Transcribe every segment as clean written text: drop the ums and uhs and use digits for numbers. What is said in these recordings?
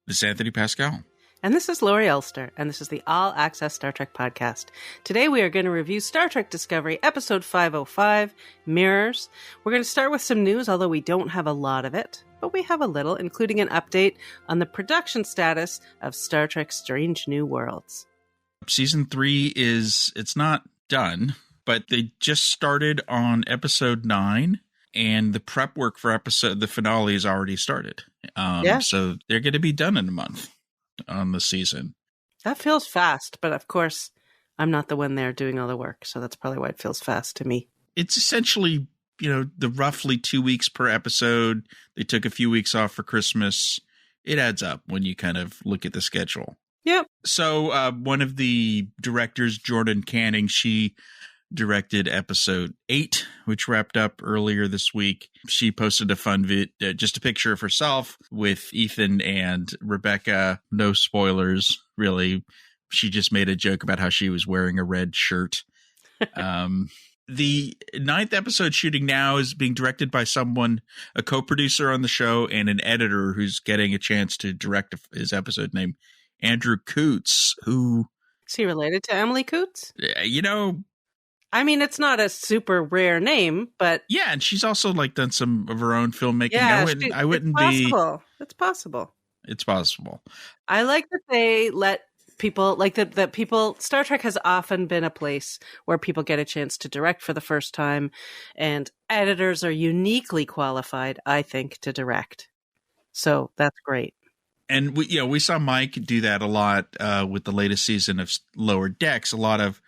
This is Anthony Pascal. And this is Laurie Elster, and this is the All Access Star Trek podcast. Today we are going to review Star Trek Discovery, episode 505, Mirrors. We're going to start with some news, although we don't have a lot of it, but we have a little, including an update on the production status of Star Trek Strange New Worlds. Season 3 it's not done, but they just started on episode 9, and the prep work for the finale is already started. So they're going to be done in a month on the season. That feels fast, but of course, I'm not the one there doing all the work, so that's probably why it feels fast to me. It's essentially, the roughly 2 weeks per episode. They took a few weeks off for Christmas. It adds up when you kind of look at the schedule. Yep. So one of the directors, Jordan Canning, she directed episode 8, which wrapped up earlier this week. She posted a fun just a picture of herself with Ethan and Rebecca. No spoilers, really. She just made a joke about how she was wearing a red shirt. The 9th episode shooting now is being directed by a co-producer on the show and an editor who's getting a chance to direct his episode, named Andrew Coots, who... Is he related to Emily Coots? I mean, it's not a super rare name, but... Yeah, and she's also, done some of her own filmmaking. Yeah, I wouldn't be... It's possible. It's possible. I like that they let people... that people... Star Trek has often been a place where people get a chance to direct for the first time, and editors are uniquely qualified, I think, to direct. So that's great. And we saw Mike do that a lot with the latest season of Lower Decks. A lot of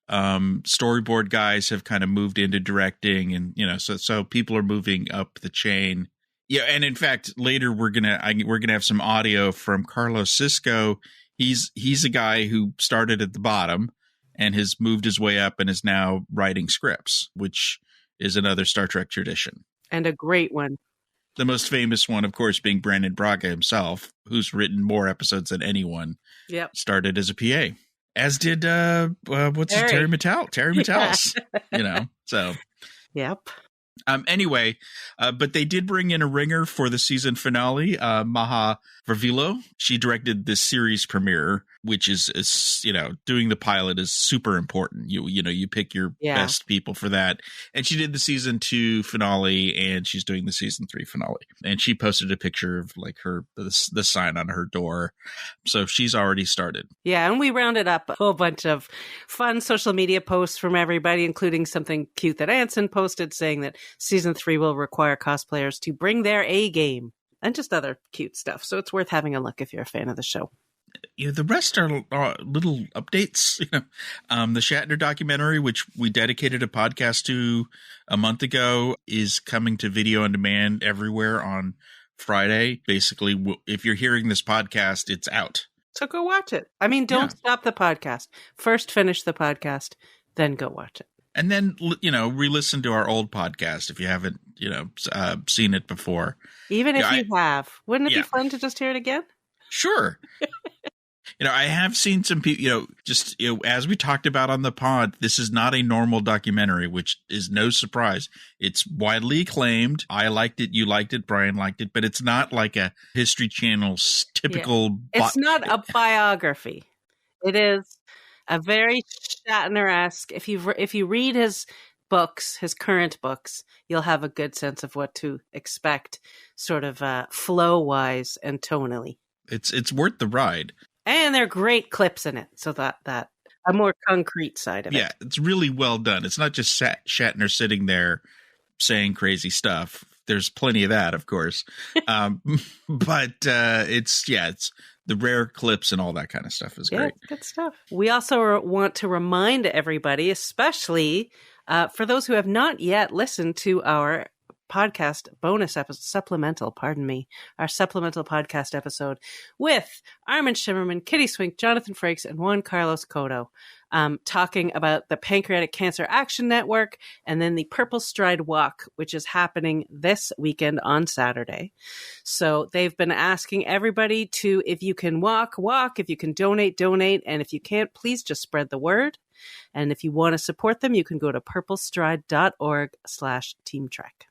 storyboard guys have kind of moved into directing, and so people are moving up the chain. Yeah, and in fact, later we're gonna have some audio from Carlos Cisco. He's a guy who started at the bottom and has moved his way up and is now writing scripts, which is another Star Trek tradition, and a great one. The most famous one, of course, being Brandon Braga himself, who's written more episodes than anyone. Yep. Started as a PA, as did Terry Matalis. So. Yep. Anyway, but they did bring in a ringer for the season finale, Maha Varvilo. She directed this series premiere, which is doing the pilot is super important. You pick your best people for that. And she did the season 2 finale, and she's doing the season 3 finale. And she posted a picture of the sign on her door. So she's already started. Yeah, and we rounded up a whole bunch of fun social media posts from everybody, including something cute that Anson posted saying that season 3 will require cosplayers to bring their A game, and just other cute stuff. So it's worth having a look if you're a fan of the show. The rest are little updates. The Shatner documentary, which we dedicated a podcast to a month ago, is coming to video on demand everywhere on Friday. Basically, if you're hearing this podcast, it's out. So go watch it. I mean, don't stop the podcast. First finish the podcast, then go watch it. And then, re-listen to our old podcast if you haven't, seen it before. Even if you have. Wouldn't it be fun to just hear it again? Sure. I have seen some people, as we talked about on the pod, this is not a normal documentary, which is no surprise. It's widely acclaimed. I liked it. You liked it. Brian liked it. But it's not like a History Channel's typical... It's not a biography. It is a very Shatner-esque. If you read his books, his current books, you'll have a good sense of what to expect, sort of flow-wise and tonally. It's worth the ride. And there are great clips in it, so that a more concrete side of it. Yeah, it's really well done. It's not just Shatner sitting there saying crazy stuff. There's plenty of that, of course. But it's the rare clips and all that kind of stuff is great. Good stuff. We also want to remind everybody, especially for those who have not yet listened to our podcast bonus episode, our supplemental podcast episode with Armin Shimmerman, Kitty Swink, Jonathan Frakes, and Juan Carlos Cotto, talking about the Pancreatic Cancer Action Network and then the Purple Stride Walk, which is happening this weekend on Saturday. So they've been asking everybody to, if you can walk, if you can donate, and if you can't, please just spread the word. And if you want to support them, you can go to purplestride.org/teamtrek.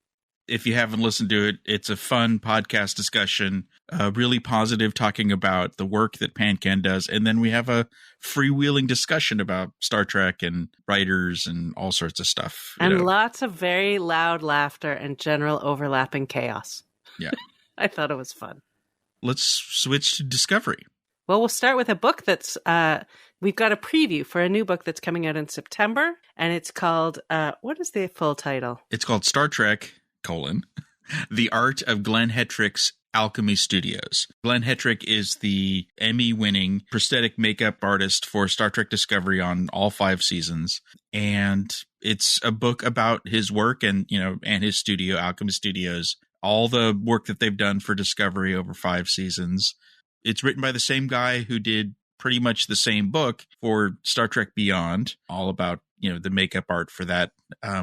If you haven't listened to it, it's a fun podcast discussion, really positive, talking about the work that PanCAN does. And then we have a freewheeling discussion about Star Trek and writers and all sorts of stuff. And lots of very loud laughter and general overlapping chaos. Yeah. I thought it was fun. Let's switch to Discovery. Well, we'll start with a book that's, we've got a preview for a new book that's coming out in September. And it's called, what is the full title? It's called Star Trek, The Art of Glenn Hetrick's Alchemy Studios. Glenn Hetrick is the Emmy-winning prosthetic makeup artist for Star Trek Discovery on all 5 seasons. And it's a book about his work and his studio, Alchemy Studios, all the work that they've done for Discovery over 5 seasons. It's written by the same guy who did pretty much the same book for Star Trek Beyond, all about, the makeup art for that,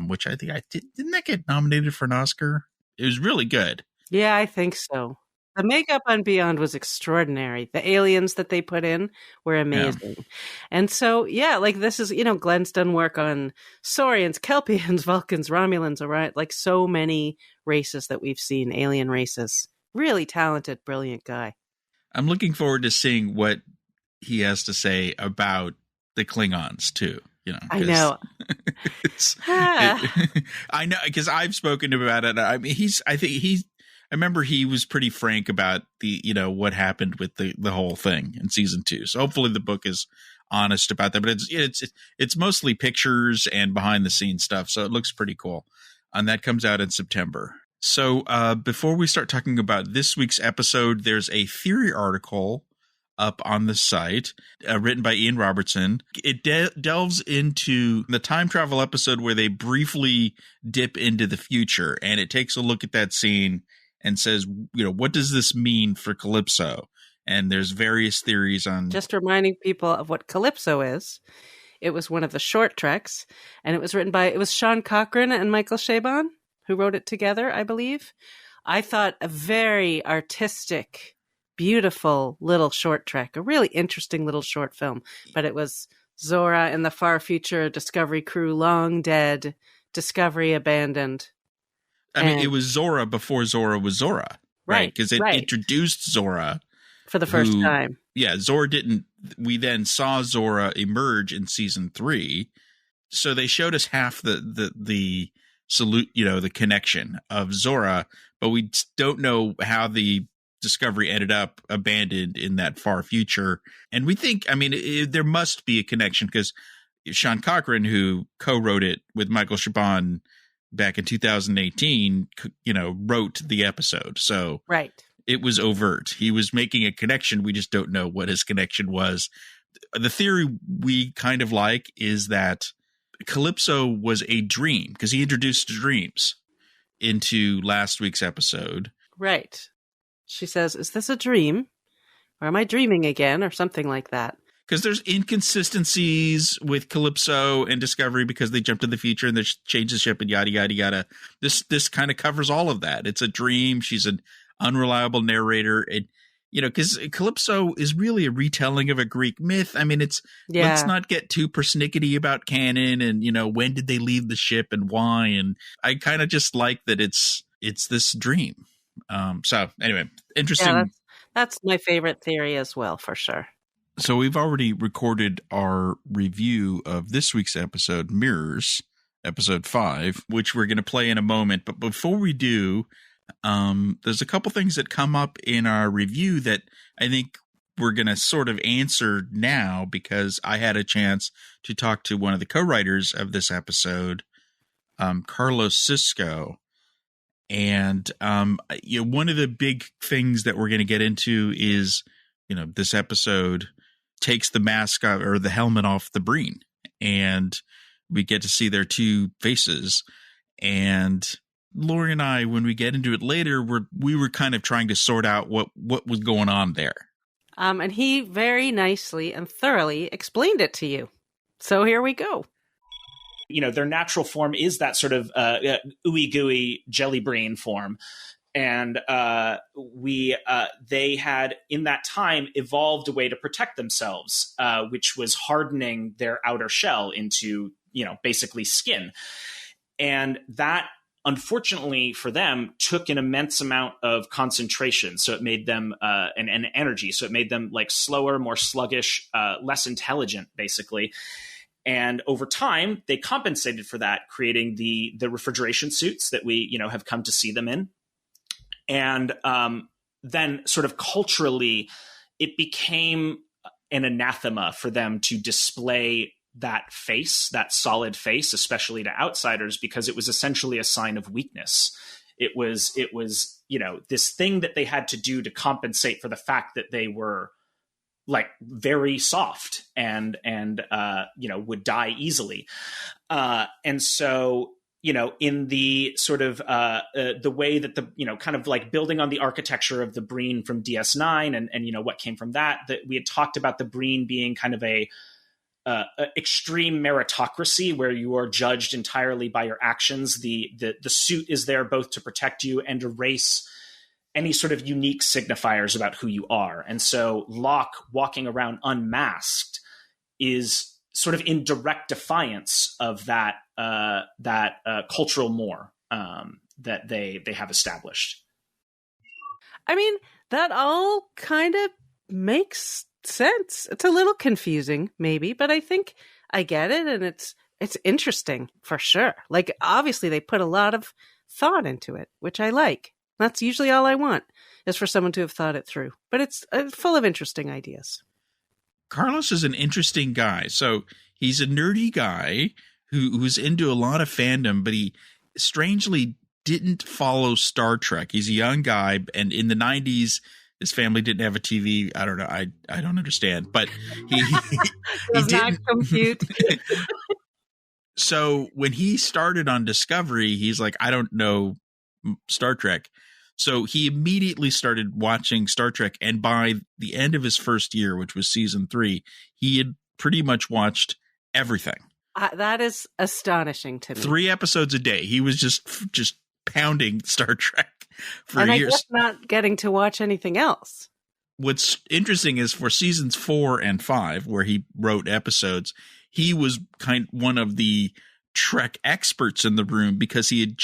which I think didn't that get nominated for an Oscar? It was really good. Yeah, I think so. The makeup on Beyond was extraordinary. The aliens that they put in were amazing. Yeah. And so, this is, Glenn's done work on Saurians, Kelpians, Vulcans, Romulans, right? Like so many races that we've seen, alien races. Really talented, brilliant guy. I'm looking forward to seeing what he has to say about the Klingons too. I know. I know, because I've spoken about it. I mean, I remember he was pretty frank about the, what happened with the whole thing in season 2. So hopefully the book is honest about that. But it's mostly pictures and behind the scenes stuff. So it looks pretty cool. And that comes out in September. So before we start talking about this week's episode, there's a theory article up on the site, written by Ian Robertson. It delves into the time travel episode where they briefly dip into the future, and it takes a look at that scene and says, what does this mean for Calypso? And there's various theories on... Just reminding people of what Calypso is. It was one of the short treks, and it was written by, it was Sean Cochran and Michael Chabon who wrote it together, I believe. I thought a very artistic, beautiful little short trek, a really interesting little short film. But it was Zora in the far future, Discovery crew long dead, Discovery abandoned. I mean, it was Zora before Zora was Zora, right? Because it introduced Zora for the first time. Yeah, Zora didn't. We then saw Zora emerge in season 3, so they showed us half the salute, the connection of Zora, but we don't know how the Discovery ended up abandoned in that far future. And we think, there must be a connection because Sean Cochran, who co-wrote it with Michael Chabon back in 2018, wrote the episode. So it was overt. He was making a connection. We just don't know what his connection was. The theory we kind of like is that Calypso was a dream because he introduced dreams into last week's episode. Right. She says, is this a dream? Or am I dreaming again? Or something like that. Because there's inconsistencies with Calypso and Discovery because they jumped to the future and they changed the ship and yada, yada, yada. This kind of covers all of that. It's a dream. She's an unreliable narrator. And, because Calypso is really a retelling of a Greek myth. Let's not get too persnickety about canon and, when did they leave the ship and why. And I kind of just like that it's this dream. So anyway, interesting. Yeah, that's my favorite theory as well, for sure. So we've already recorded our review of this week's episode, Mirrors, episode 5, which we're going to play in a moment. But before we do, there's a couple things that come up in our review that I think we're going to sort of answer now because I had a chance to talk to one of the co-writers of this episode, Carlos Cisco. And, one of the big things that we're going to get into is, this episode takes the mask or the helmet off the Breen, and we get to see their 2 faces. And Laurie and I, when we get into it later, we were kind of trying to sort out what was going on there. And he very nicely and thoroughly explained it to you. So here we go. Their natural form is that sort of ooey gooey jelly brain form. And they had in that time evolved a way to protect themselves, which was hardening their outer shell into, basically skin. And that unfortunately for them, took an immense amount of concentration. So it made them and energy. So it made them like slower, more sluggish, less intelligent, basically. And over time, they compensated for that, creating the refrigeration suits that we, have come to see them in. And then sort of culturally, it became an anathema for them to display that face, that solid face, especially to outsiders, because it was essentially a sign of weakness. It was, this thing that they had to do to compensate for the fact that they were like very soft and would die easily. And so, in the sort of the way that kind of like building on the architecture of the Breen from DS9 and what came from that we had talked about the Breen being kind of a extreme meritocracy where you are judged entirely by your actions. The suit is there both to protect you and erase any sort of unique signifiers about who you are. And so L'ak walking around unmasked is sort of in direct defiance of that cultural more that they have established. I mean, that all kind of makes sense. It's a little confusing, maybe, but I think I get it, and it's interesting for sure. Like, obviously, they put a lot of thought into it, which I like. That's usually all I want, is for someone to have thought it through. But it's full of interesting ideas. Carlos is an interesting guy. So he's a nerdy guy who's into a lot of fandom, but he strangely didn't follow Star Trek. He's a young guy, and in the 90s, his family didn't have a TV. I don't know. I don't understand, but he does not compute. So when he started on Discovery, he's like, I don't know Star Trek. So he immediately started watching Star Trek, and by the end of his first year, which was season 3, he had pretty much watched everything. That is astonishing to me. 3 episodes a day. He was just pounding Star Trek for and years. I guess not getting to watch anything else. What's interesting is for seasons 4 and 5, where he wrote episodes, he was one of the Trek experts in the room because he had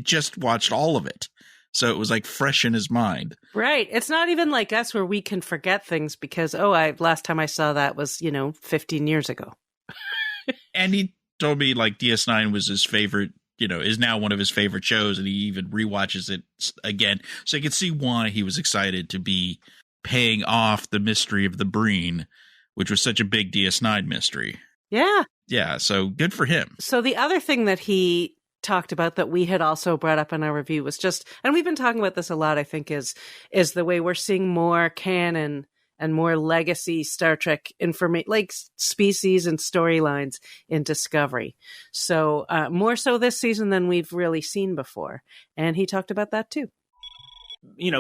just watched all of it. So it was like fresh in his mind. Right. It's not even like us where we can forget things because, last time I saw that was, 15 years ago. And he told me like DS9 was his favorite, is now one of his favorite shows, and he even rewatches it again. So I could see why he was excited to be paying off the mystery of the Breen, which was such a big DS9 mystery. Yeah. Yeah. So good for him. So the other thing that he talked about that we had also brought up in our review was just, and we've been talking about this a lot, I think, is the way we're seeing more canon and more legacy Star Trek information, like species and storylines in Discovery. So more so this season than we've really seen before. And he talked about that too.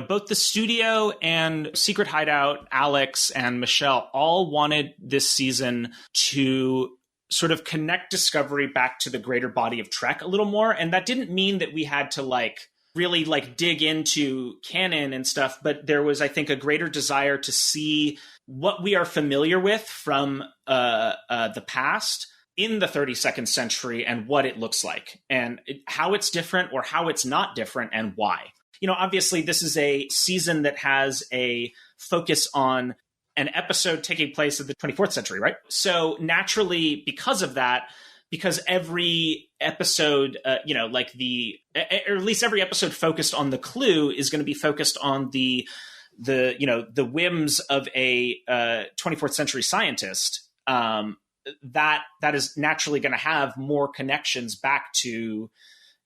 Both the studio and Secret Hideout, Alex and Michelle all wanted this season to sort of connect Discovery back to the greater body of Trek a little more. And that didn't mean that we had to really dig into canon and stuff, but there was, I think, a greater desire to see what we are familiar with from the past in the 32nd century and what it looks like and how it's different or how it's not different and why. Obviously this is a season that has a focus on an episode taking place in the 24th century, right? So naturally, because of that, because every episode, or at least every episode focused on the clue is going to be focused on the whims of a 24th century scientist. That is naturally going to have more connections back to,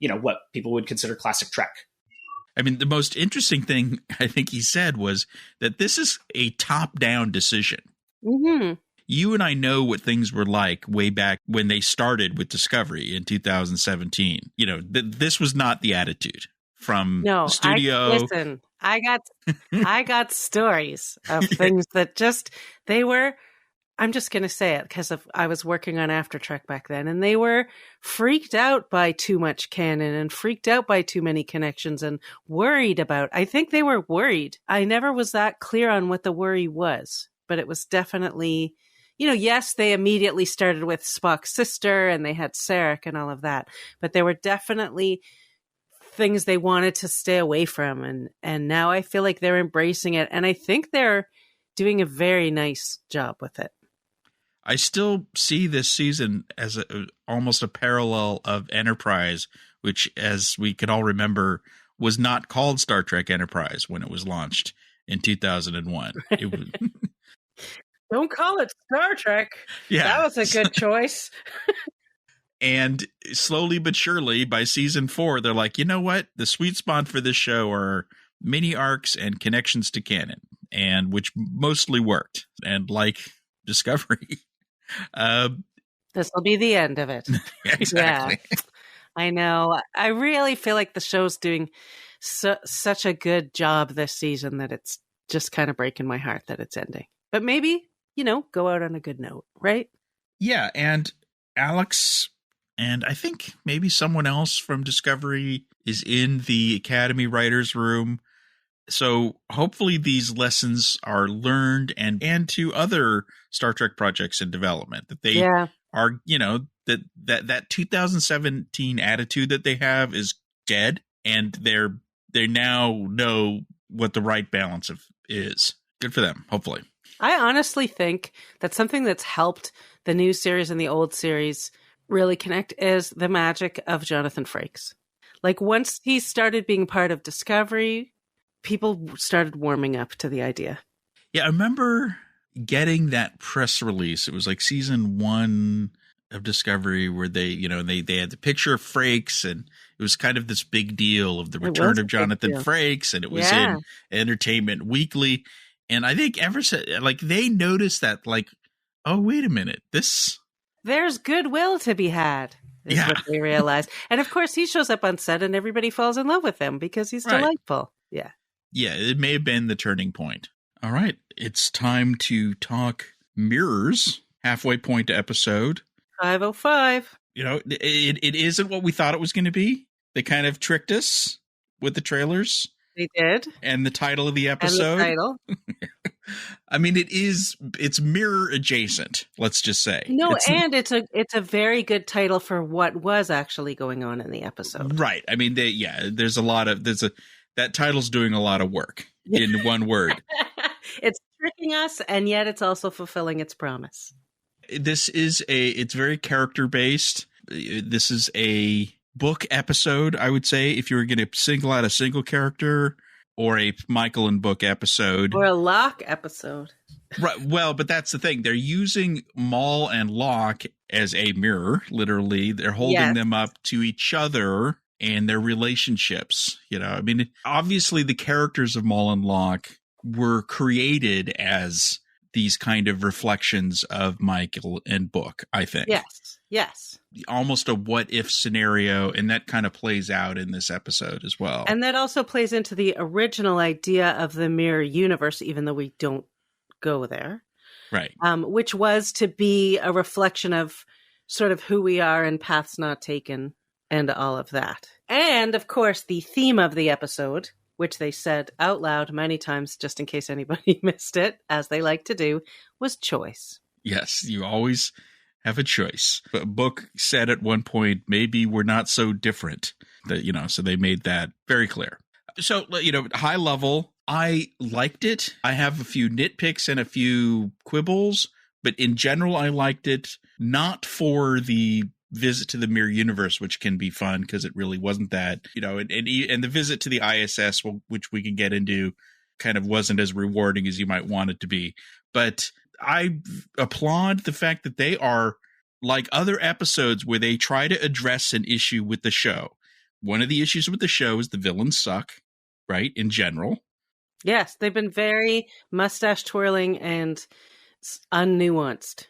what people would consider classic Trek. I mean, the most interesting thing I think he said was that this is a top-down decision. Mm-hmm. You and I know what things were like way back when they started with Discovery in 2017. This was not the attitude from the studio. I got stories of things that they were. I'm just going to say it because I was working on After Trek back then, and they were freaked out by too much canon and freaked out by too many connections and worried about. I think they were worried. I never was that clear on what the worry was, but it was definitely, yes, they immediately started with Spock's sister and they had Sarek and all of that, but there were definitely things they wanted to stay away from. And now I feel like they're embracing it. And I think they're doing a very nice job with it. I still see this season as almost a parallel of Enterprise, which, as we can all remember, was not called Star Trek Enterprise when it was launched in 2001. It was Don't call it Star Trek. Yeah. That was a good choice. And slowly but surely, by season 4, they're like, you know what? The sweet spot for this show are mini arcs and connections to canon, and which mostly worked. And like Discovery, this will be the end of it. Exactly. Yeah, I know. I really feel like the show's doing such a good job this season that it's just kind of breaking my heart that it's ending. But maybe, go out on a good note, right? Yeah, and Alex and I think maybe someone else from Discovery is in the Academy Writers Room. So hopefully these lessons are learned and to other Star Trek projects in development, that they are, that 2017 attitude that they have is dead, and they now know what the right balance is. Good for them, hopefully. I honestly think that something that's helped the new series and the old series really connect is the magic of Jonathan Frakes. Like, once he started being part of Discovery, people started warming up to the idea. Yeah, I remember getting that press release. It was like season 1 of Discovery where they had the picture of Frakes, and it was kind of this big deal of the return of Jonathan Frakes, and it was in Entertainment Weekly. And I think ever since, like, they noticed that, like, oh, wait a minute, there's goodwill to be had. Is what they realized. And of course, he shows up on set and everybody falls in love with him because he's delightful. Yeah. Yeah, it may have been the turning point. All right, it's time to talk mirrors. Halfway point to episode 505. It isn't what we thought it was going to be. They kind of tricked us with the trailers. They did. And the title of the episode. I mean, it's mirror adjacent, let's just say. No, and it's a very good title for what was actually going on in the episode. Right. I mean, that title's doing a lot of work in one word. It's tricking us, and yet it's also fulfilling its promise. It's very character based. This is a book episode, I would say, if you were going to single out a single character, or a Michael and Book episode, or a L'ak episode. Right. Well, but that's the thing. They're using Moll and L'ak as a mirror. Literally, they're holding them up to each other and their relationships. I mean, obviously, the characters of Moll and L'ak were created as these kind of reflections of Michael and Book, I think. Yes. Almost a what-if scenario, and that kind of plays out in this episode as well. And that also plays into the original idea of the mirror universe, even though we don't go there. Right. Which was to be a reflection of sort of who we are and paths not taken and all of that. And, of course, the theme of the episode, which they said out loud many times, just in case anybody missed it, as they like to do, was choice. Yes, you always have a choice. But Book said at one point, maybe we're not so different. That, so they made that very clear. So, high level, I liked it. I have a few nitpicks and a few quibbles, but in general, I liked it. Not for the visit to the mirror universe, which can be fun because it really wasn't that, and the visit to the ISS, which we can get into, kind of wasn't as rewarding as you might want it to be. But I applaud the fact that they are like other episodes where they try to address an issue with the show. One of the issues with the show is the villains suck, right? In general. Yes, they've been very mustache twirling and unnuanced.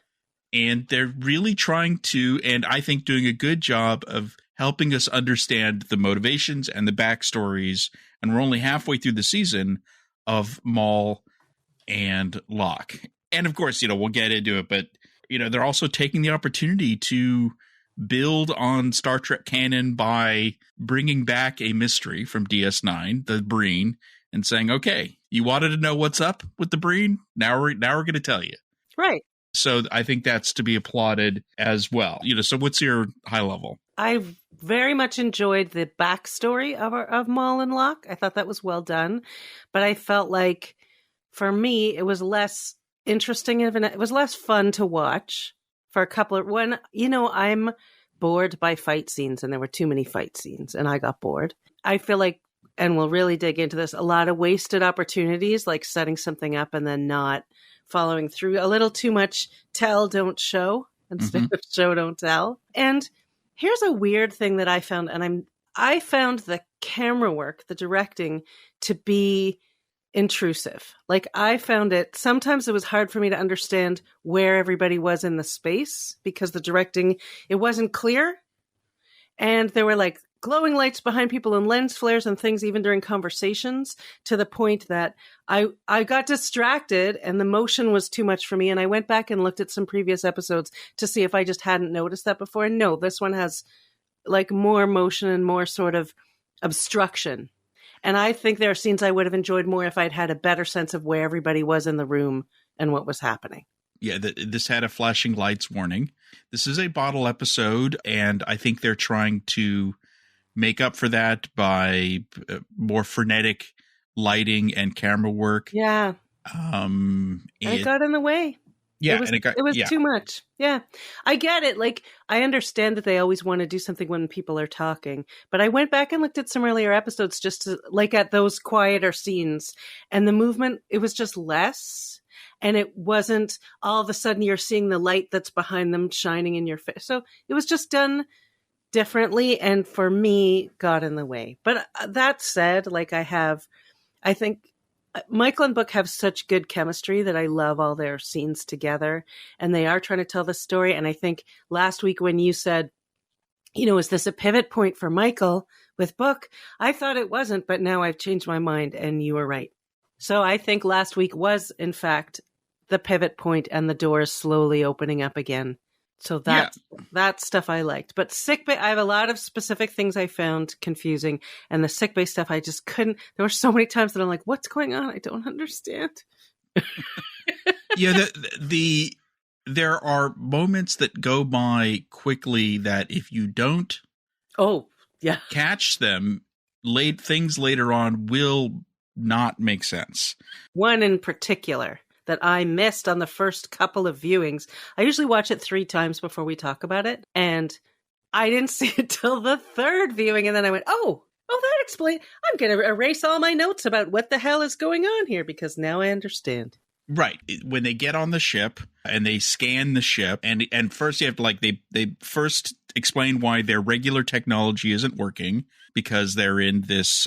And they're really trying to, and I think doing a good job of helping us understand the motivations and the backstories. And we're only halfway through the season of Moll and L'ak. And of course, we'll get into it, but, they're also taking the opportunity to build on Star Trek canon by bringing back a mystery from DS9, the Breen, and saying, okay, you wanted to know what's up with the Breen? Now we're going to tell you. Right. So I think that's to be applauded as well. So what's your high level? I very much enjoyed the backstory of Moll and L'ak. I thought that was well done, but I felt like for me it was less interesting. It was less fun to watch for a couple of when I'm bored by fight scenes, and there were too many fight scenes, and I got bored. I feel like, and we'll really dig into this, a lot of wasted opportunities, like setting something up and then not following through. A little too much tell, don't show instead of show, don't tell. And here's a weird thing that I found, and I found the camera work, the directing, to be intrusive. Like I found sometimes it was hard for me to understand where everybody was in the space because the directing, it wasn't clear. And there were like glowing lights behind people and lens flares and things even during conversations, to the point that I got distracted and the motion was too much for me. And I went back and looked at some previous episodes to see if I just hadn't noticed that before. And no, this one has like more motion and more sort of obstruction. And I think there are scenes I would have enjoyed more if I'd had a better sense of where everybody was in the room and what was happening. Yeah, this had a flashing lights warning. This is a bottle episode, and I think they're trying to make up for that by more frenetic lighting and camera work. Yeah. And it got in the way. Yeah. It was too much. Yeah. I get it. Like, I understand that they always want to do something when people are talking, but I went back and looked at some earlier episodes just to like at those quieter scenes, and the movement, it was just less. And it wasn't all of a sudden you're seeing the light that's behind them shining in your face. So it was just done differently, and for me got in the way. But that said, like I think Michael and Book have such good chemistry that I love all their scenes together, and they are trying to tell the story. And I think last week when you said, is this a pivot point for Michael with Book? I thought it wasn't, but now I've changed my mind and you were right. So I think last week was in fact the pivot point and the doors slowly opening up again. So that stuff I liked. But sickbay, I have a lot of specific things I found confusing. And the sickbay stuff, I just couldn't. There were so many times that I'm like, what's going on? I don't understand. Yeah, there are moments that go by quickly that if you don't catch them, things later on will not make sense. One in particular that I missed on the first couple of viewings. I usually watch it 3 times before we talk about it, and I didn't see it till the third viewing, and then I went, oh, that explains. I'm going to erase all my notes about what the hell is going on here, because now I understand. Right. When they get on the ship and they scan the ship, and first you have to they first explain why their regular technology isn't working, because they're in this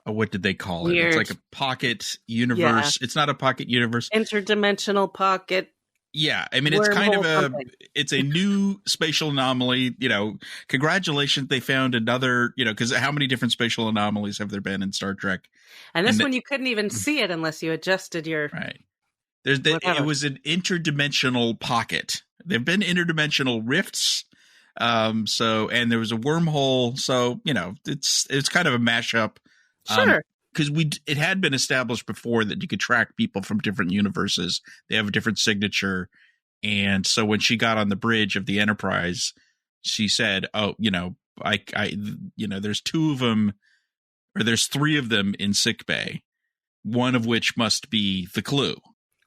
what did they call it? Weird. It's like a pocket universe. Yeah. It's not a pocket universe. Interdimensional pocket. Yeah. I mean, it's kind of it's a new spatial anomaly. Congratulations. They found another, because how many different spatial anomalies have there been in Star Trek? And this one you couldn't even see it unless you adjusted your... Right. It was an interdimensional pocket. There have been interdimensional rifts. And there was a wormhole. So, it's kind of a mashup. Sure. Because it had been established before that you could track people from different universes. They have a different signature. And so when she got on the bridge of the Enterprise, she said, oh, there's 2 of them, or there's 3 of them in sickbay, one of which must be the clue.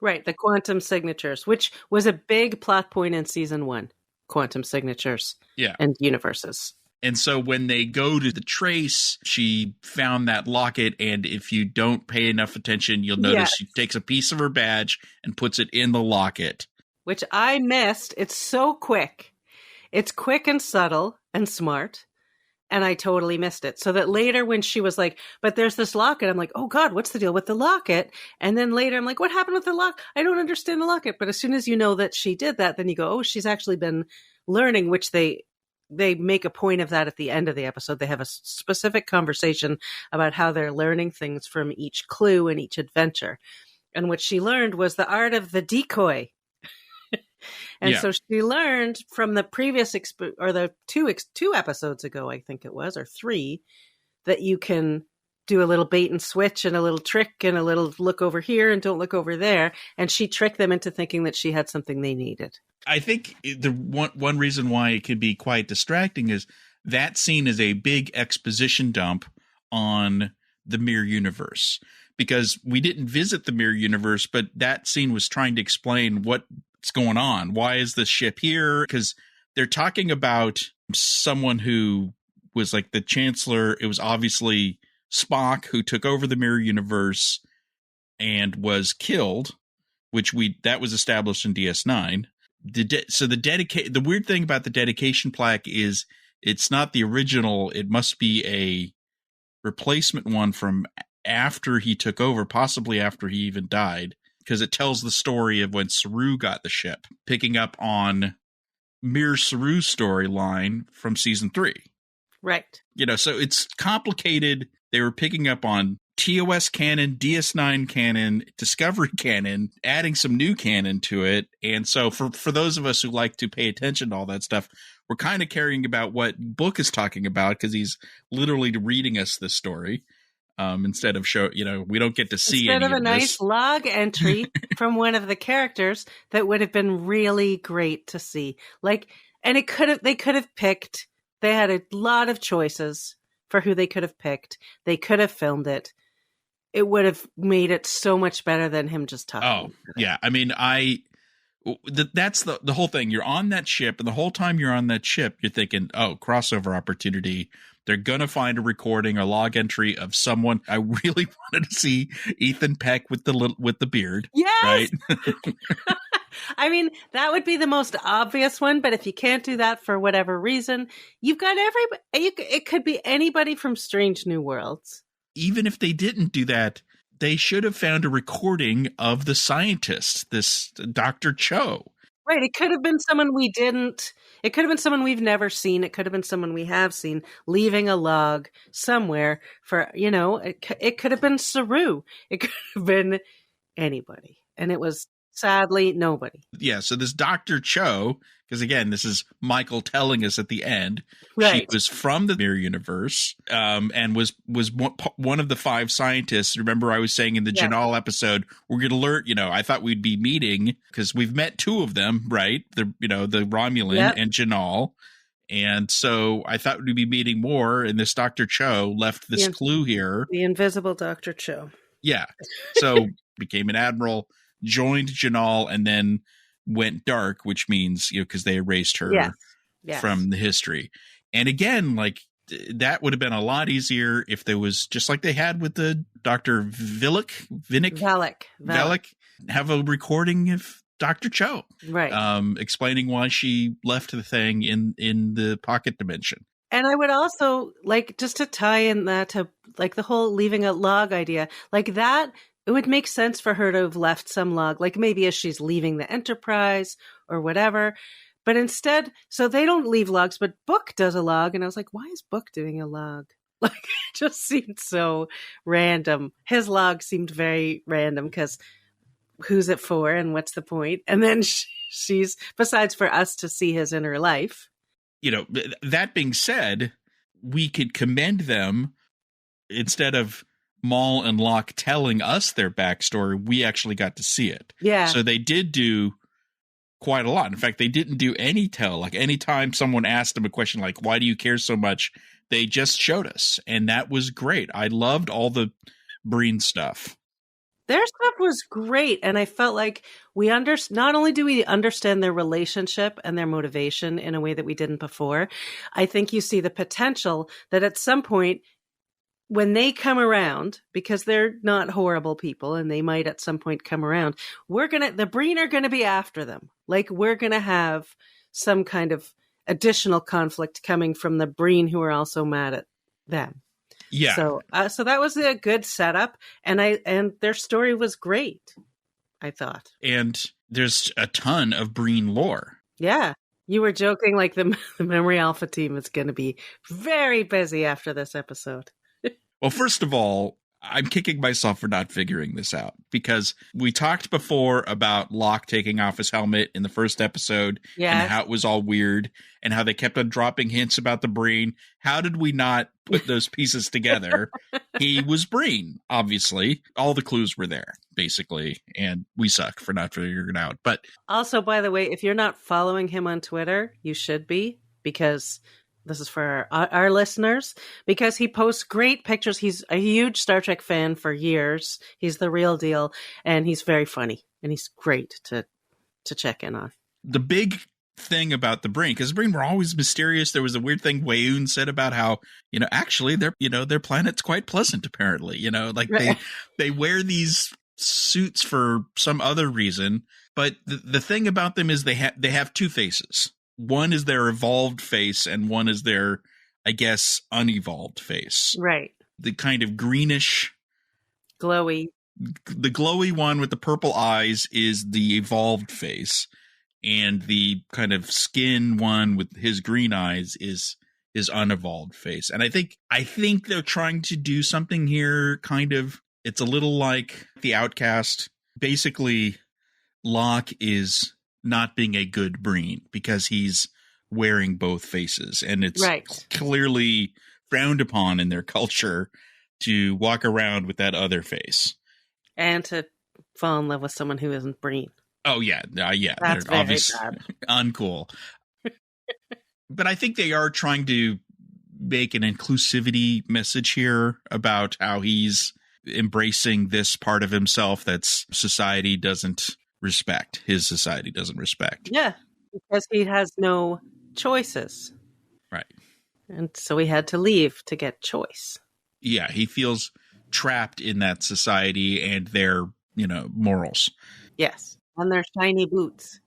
Right. The quantum signatures, which was a big plot point in season 1, quantum signatures and universes. And so when they go to the trace, she found that locket. And if you don't pay enough attention, you'll notice she takes a piece of her badge and puts it in the locket. Which I missed. It's so quick. It's quick and subtle and smart. And I totally missed it. So that later when she was like, but there's this locket, I'm like, oh God, what's the deal with the locket? And then later I'm like, what happened with the lock? I don't understand the locket. But as soon as you know that she did that, then you go, oh, she's actually been learning, which they make a point of that at the end of the episode. They have a specific conversation about how they're learning things from each clue and each adventure. And what she learned was the art of the decoy. And so she learned from the previous the two episodes ago, I think it was, or 3, that you can do a little bait and switch and a little trick and a little look over here and don't look over there. And she tricked them into thinking that she had something they needed. I think the one reason why it could be quite distracting is that scene is a big exposition dump on the mirror universe, because we didn't visit the mirror universe, but that scene was trying to explain what's going on. Why is this ship here? Because they're talking about someone who was like the Chancellor. It was obviously Spock, who took over the mirror universe and was killed, that was established in DS9. The weird thing about the dedication plaque is it's not the original. It must be a replacement one from after he took over, possibly after he even died, because it tells the story of when Saru got the ship, picking up on Mir Saru's storyline from season 3. Right. So it's complicated. They were picking up on TOS canon, DS9 canon, Discovery canon, adding some new canon to it. And so for those of us who like to pay attention to all that stuff, we're kind of caring about what Book is talking about, because he's literally reading us this story. Instead of we don't get to see instead any of a nice this. log entry from one of the characters that would have been really great to see. And they could have picked. They had a lot of choices for who they could have picked. They could have filmed it. It would have made it so much better than him just talking. Oh, yeah. I mean, that's the whole thing. You're on that ship, and the whole time you're on that ship, you're thinking, oh, crossover opportunity. They're going to find a recording or log entry of someone. I really wanted to see Ethan Peck with the beard. Yes! Right? I mean, that would be the most obvious one, but if you can't do that for whatever reason, you've got it could be anybody from Strange New Worlds. Even if they didn't do that, they should have found a recording of the scientist, this Dr. Cho. Right. It could have been someone it could have been someone we've never seen. It could have been someone we have seen leaving a log somewhere for, it could have been Saru. It could have been anybody. And it was sadly nobody. Yeah. So this Dr. Cho, because again, this is Michael telling us at the end, right. She was from the mirror universe, and was one of the 5 scientists. Remember, I was saying in the Janal episode, we're going to learn. I thought we'd be meeting, because we've met 2 of them, right? The Romulan and Janal, and so I thought we'd be meeting more. And this Dr. Cho left this clue here, the invisible Dr. Cho. Yeah, so became an admiral, joined Janal, and then went dark, which means because they erased her from the history. And again, that would have been a lot easier if there was, just like they had with the Dr. Velek, have a recording of Dr. Cho, right? Explaining why she left the thing in the pocket dimension. And I would also just to tie in that to the whole leaving a log idea, that. It would make sense for her to have left some log, maybe as she's leaving the Enterprise or whatever. But instead, so they don't leave logs, but Book does a log. And I was like, why is Book doing a log? It just seemed so random. His log seemed very random, because who's it for and what's the point? And then she's, besides for us to see his inner life. That being said, we could commend them. Instead of Moll and L'ak telling us their backstory, we actually got to see it. Yeah. So they did do quite a lot. In fact, they didn't do any tell. Anytime someone asked them a question why do you care so much, they just showed us. And that was great. I loved all the Breen stuff. Their stuff was great. And I felt like not only do we understand their relationship and their motivation in a way that we didn't before, I think you see the potential that at some point, when they come around, because they're not horrible people and they might at some point come around, the Breen are going to be after them. We're going to have some kind of additional conflict coming from the Breen, who are also mad at them. Yeah. So that was a good setup, and their story was great, I thought. And there's a ton of Breen lore. Yeah. You were joking the Memory Alpha team is going to be very busy after this episode. Well, first of all, I'm kicking myself for not figuring this out, because we talked before about Locke taking off his helmet in the first episode, and how it was all weird, and how they kept on dropping hints about the Breen. How did we not put those pieces together? He was Breen, obviously. All the clues were there, basically, and we suck for not figuring it out. But also, by the way, if you're not following him on Twitter, you should be, because This is for our listeners, because he posts great pictures. He's a huge Star Trek fan for years. He's the real deal, and he's very funny, and he's great to check in on. The big thing about the Breen, because the Breen were always mysterious. There was a weird thing Wayoon said about how, actually their planet's quite pleasant, apparently. Like right. they wear these suits for some other reason. But the thing about them is they have two faces. One is their evolved face, and one is their, I guess, unevolved face. Right. The kind of greenish, glowy. The glowy one with the purple eyes is the evolved face, and the kind of skin one with his green eyes is his unevolved face. And I think they're trying to do something here. Kind of, it's a little like The Outcast. Basically, L'ak is not being a good Breen because he's wearing both faces, and it's right. clearly frowned upon in their culture to walk around with that other face and to fall in love with someone who isn't Breen. Oh yeah, That's they're obviously uncool. But I think they are trying to make an inclusivity message here about how he's embracing this part of himself that's society doesn't respect. His society doesn't respect. Yeah, because he has no choices. Right. And so he had to leave to get choice. Yeah, he feels trapped in that society and their, morals. Yes, and their shiny boots.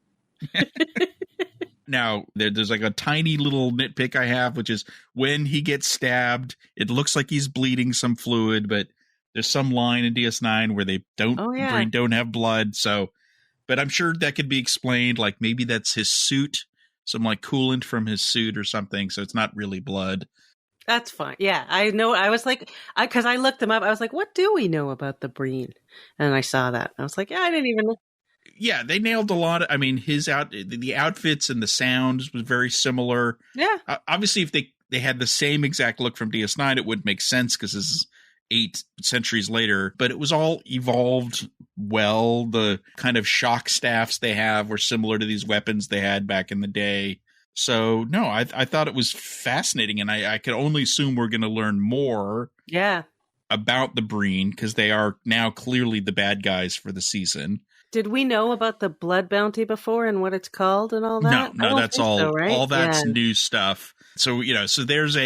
Now, there's like a tiny little nitpick I have, which is when he gets stabbed, it looks like he's bleeding some fluid, but there's some line in DS9 where they don't have blood, so... But I'm sure that could be explained, like maybe that's his suit, some like coolant from his suit or something, so it's not really blood. That's fine. Yeah, I know. I was like, because I looked them up, I was like, what do we know about the Breen? And I saw that. I was like, I didn't even know. Yeah, they nailed a lot of, the outfits and the sounds was very similar. Yeah. Obviously, if they had the same exact look from DS9, it would make sense because this is 8 centuries later, but it was all evolved well. The kind of shock staffs they have were similar to these weapons they had back in the day. So no, I thought it was fascinating, and I could only assume we're going to learn more about the Breen because they are now clearly the bad guys for the season. Did we know about the blood bounty before and what it's called and all that? No, that's all. So, right? All that's new stuff. So so there's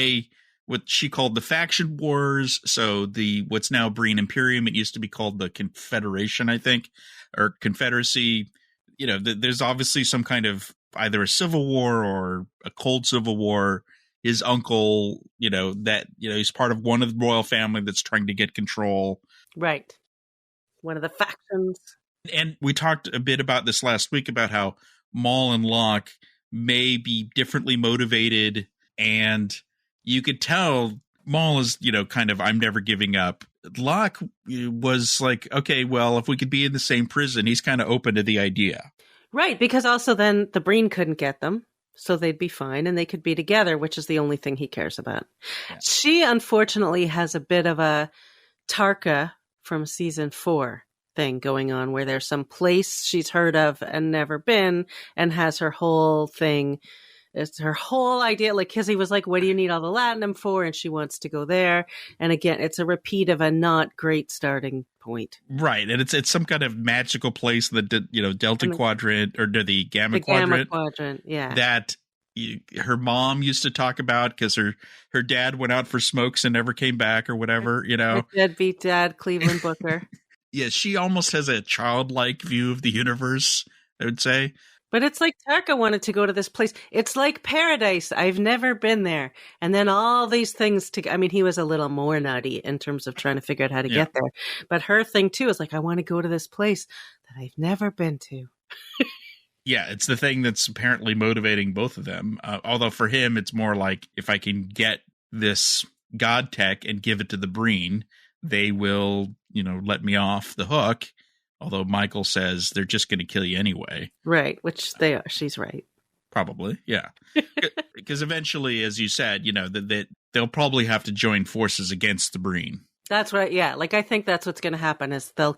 what she called the faction wars. So what's now Breen Imperium, it used to be called the Confederation, I think, or Confederacy. There's obviously some kind of either a civil war or a cold civil war. His uncle, he's part of one of the royal family that's trying to get control. Right. One of the factions. And we talked a bit about this last week about how Moll and L'ak may be differently motivated, and you could tell Moll is, kind of, I'm never giving up. L'ak was like, okay, well, if we could be in the same prison, he's kind of open to the idea. Right, because also then the Breen couldn't get them, so they'd be fine, and they could be together, which is the only thing he cares about. Yeah. She, unfortunately, has a bit of a Tarka from season 4 thing going on, where there's some place she's heard of and never been, and has her whole thing. It's her whole idea, like, because he was like, what do you need all the Latinum for? And she wants to go there. And again, it's a repeat of a not great starting point. Right. And it's some kind of magical place, the Delta Quadrant, or the Gamma Quadrant. Gamma Quadrant, yeah. That her mom used to talk about because her dad went out for smokes and never came back or whatever, Her deadbeat dad, Cleveland Booker. Yeah, she almost has a childlike view of the universe, I would say. But it's like Tarka wanted to go to this place. It's like paradise. I've never been there. And then all these things he was a little more nutty in terms of trying to figure out how to get there. But her thing too is like, I want to go to this place that I've never been to. Yeah, it's the thing that's apparently motivating both of them. Although for him, it's more like, if I can get this god tech and give it to the Breen, they will, let me off the hook. Although Michael says they're just going to kill you anyway. Right, which they are. She's right. Probably, yeah. Because eventually, as you said, that they'll probably have to join forces against the Breen. That's right, yeah. Like, I think that's what's going to happen is they'll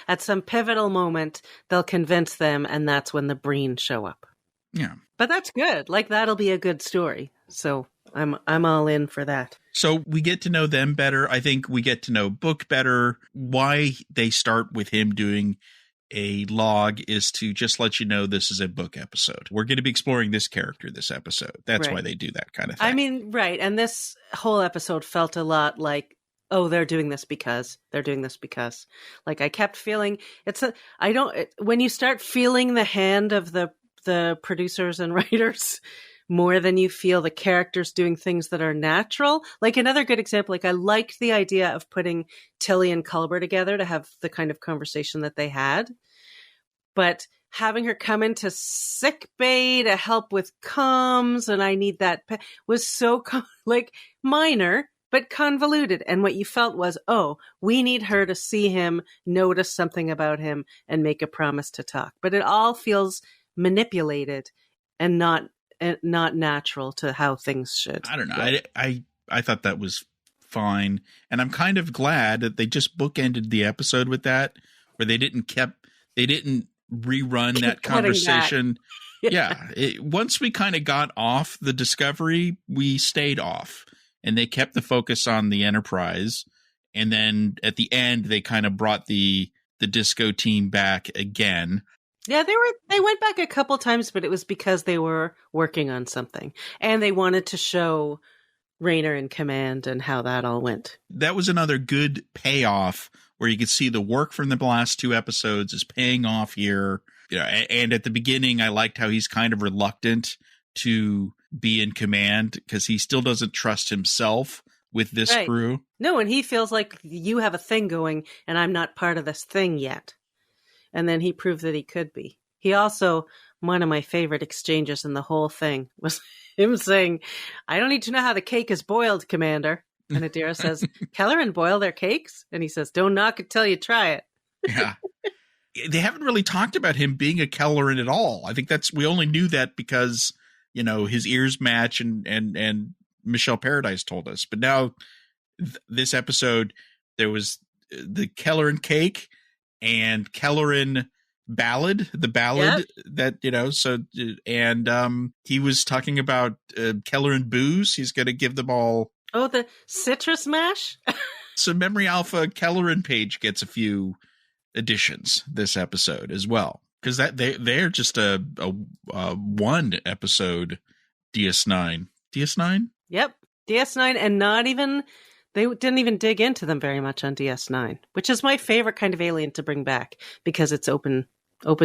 at some pivotal moment, they'll convince them, and that's when the Breen show up. Yeah. But that's good. Like, that'll be a good story. So I'm all in for that. So we get to know them better. I think we get to know Book better. Why they start with him doing a log is to just let you know this is a Book episode. We're going to be exploring this character this episode. That's why they do that kind of thing. I mean, right. And this whole episode felt a lot like, oh, they're doing this because. Like, I kept feeling when you start feeling the hand of the producers and writers more than you feel the characters doing things that are natural. Like, another good example, like, I liked the idea of putting Tilly and Culber together to have the kind of conversation that they had. But having her come into sick bay to help with comms, and I need that, was so, minor, but convoluted. And what you felt was, oh, we need her to see him, notice something about him, and make a promise to talk. But it all feels manipulated and not natural to how things should. I don't know. I thought that was fine. And I'm kind of glad that they just bookended the episode with that, where they didn't rerun that conversation. Once we kind of got off the Discovery, we stayed off. And they kept the focus on the Enterprise. And then at the end, they kind of brought the Disco team back again. Yeah, they went back a couple times, but it was because they were working on something. And they wanted to show Rayner in command and how that all went. That was another good payoff where you could see the work from the last two episodes is paying off here. You know, and at the beginning, I liked how he's kind of reluctant to be in command because he still doesn't trust himself with this crew. No, and he feels like you have a thing going and I'm not part of this thing yet. And then he proved that he could be. He also, one of my favorite exchanges in the whole thing was him saying, I don't need to know how the cake is boiled, Commander. And Adira says, Kelleran boil their cakes? And he says, don't knock it till you try it. Yeah. They haven't really talked about him being a Kelleran at all. I think we only knew that because, you know, his ears match and Michelle Paradise told us. But now this episode, there was the Kelleran cake and Kelleran ballad, that, you know, so, and he was talking about Kelleran booze. He's going to give them all. Oh, the citrus mash? So Memory Alpha Kelleran page gets a few additions this episode as well. Because they're just a one episode DS9. DS9? Yep. DS9, and they didn't even dig into them very much on DS9, which is my favorite kind of alien to bring back because it's open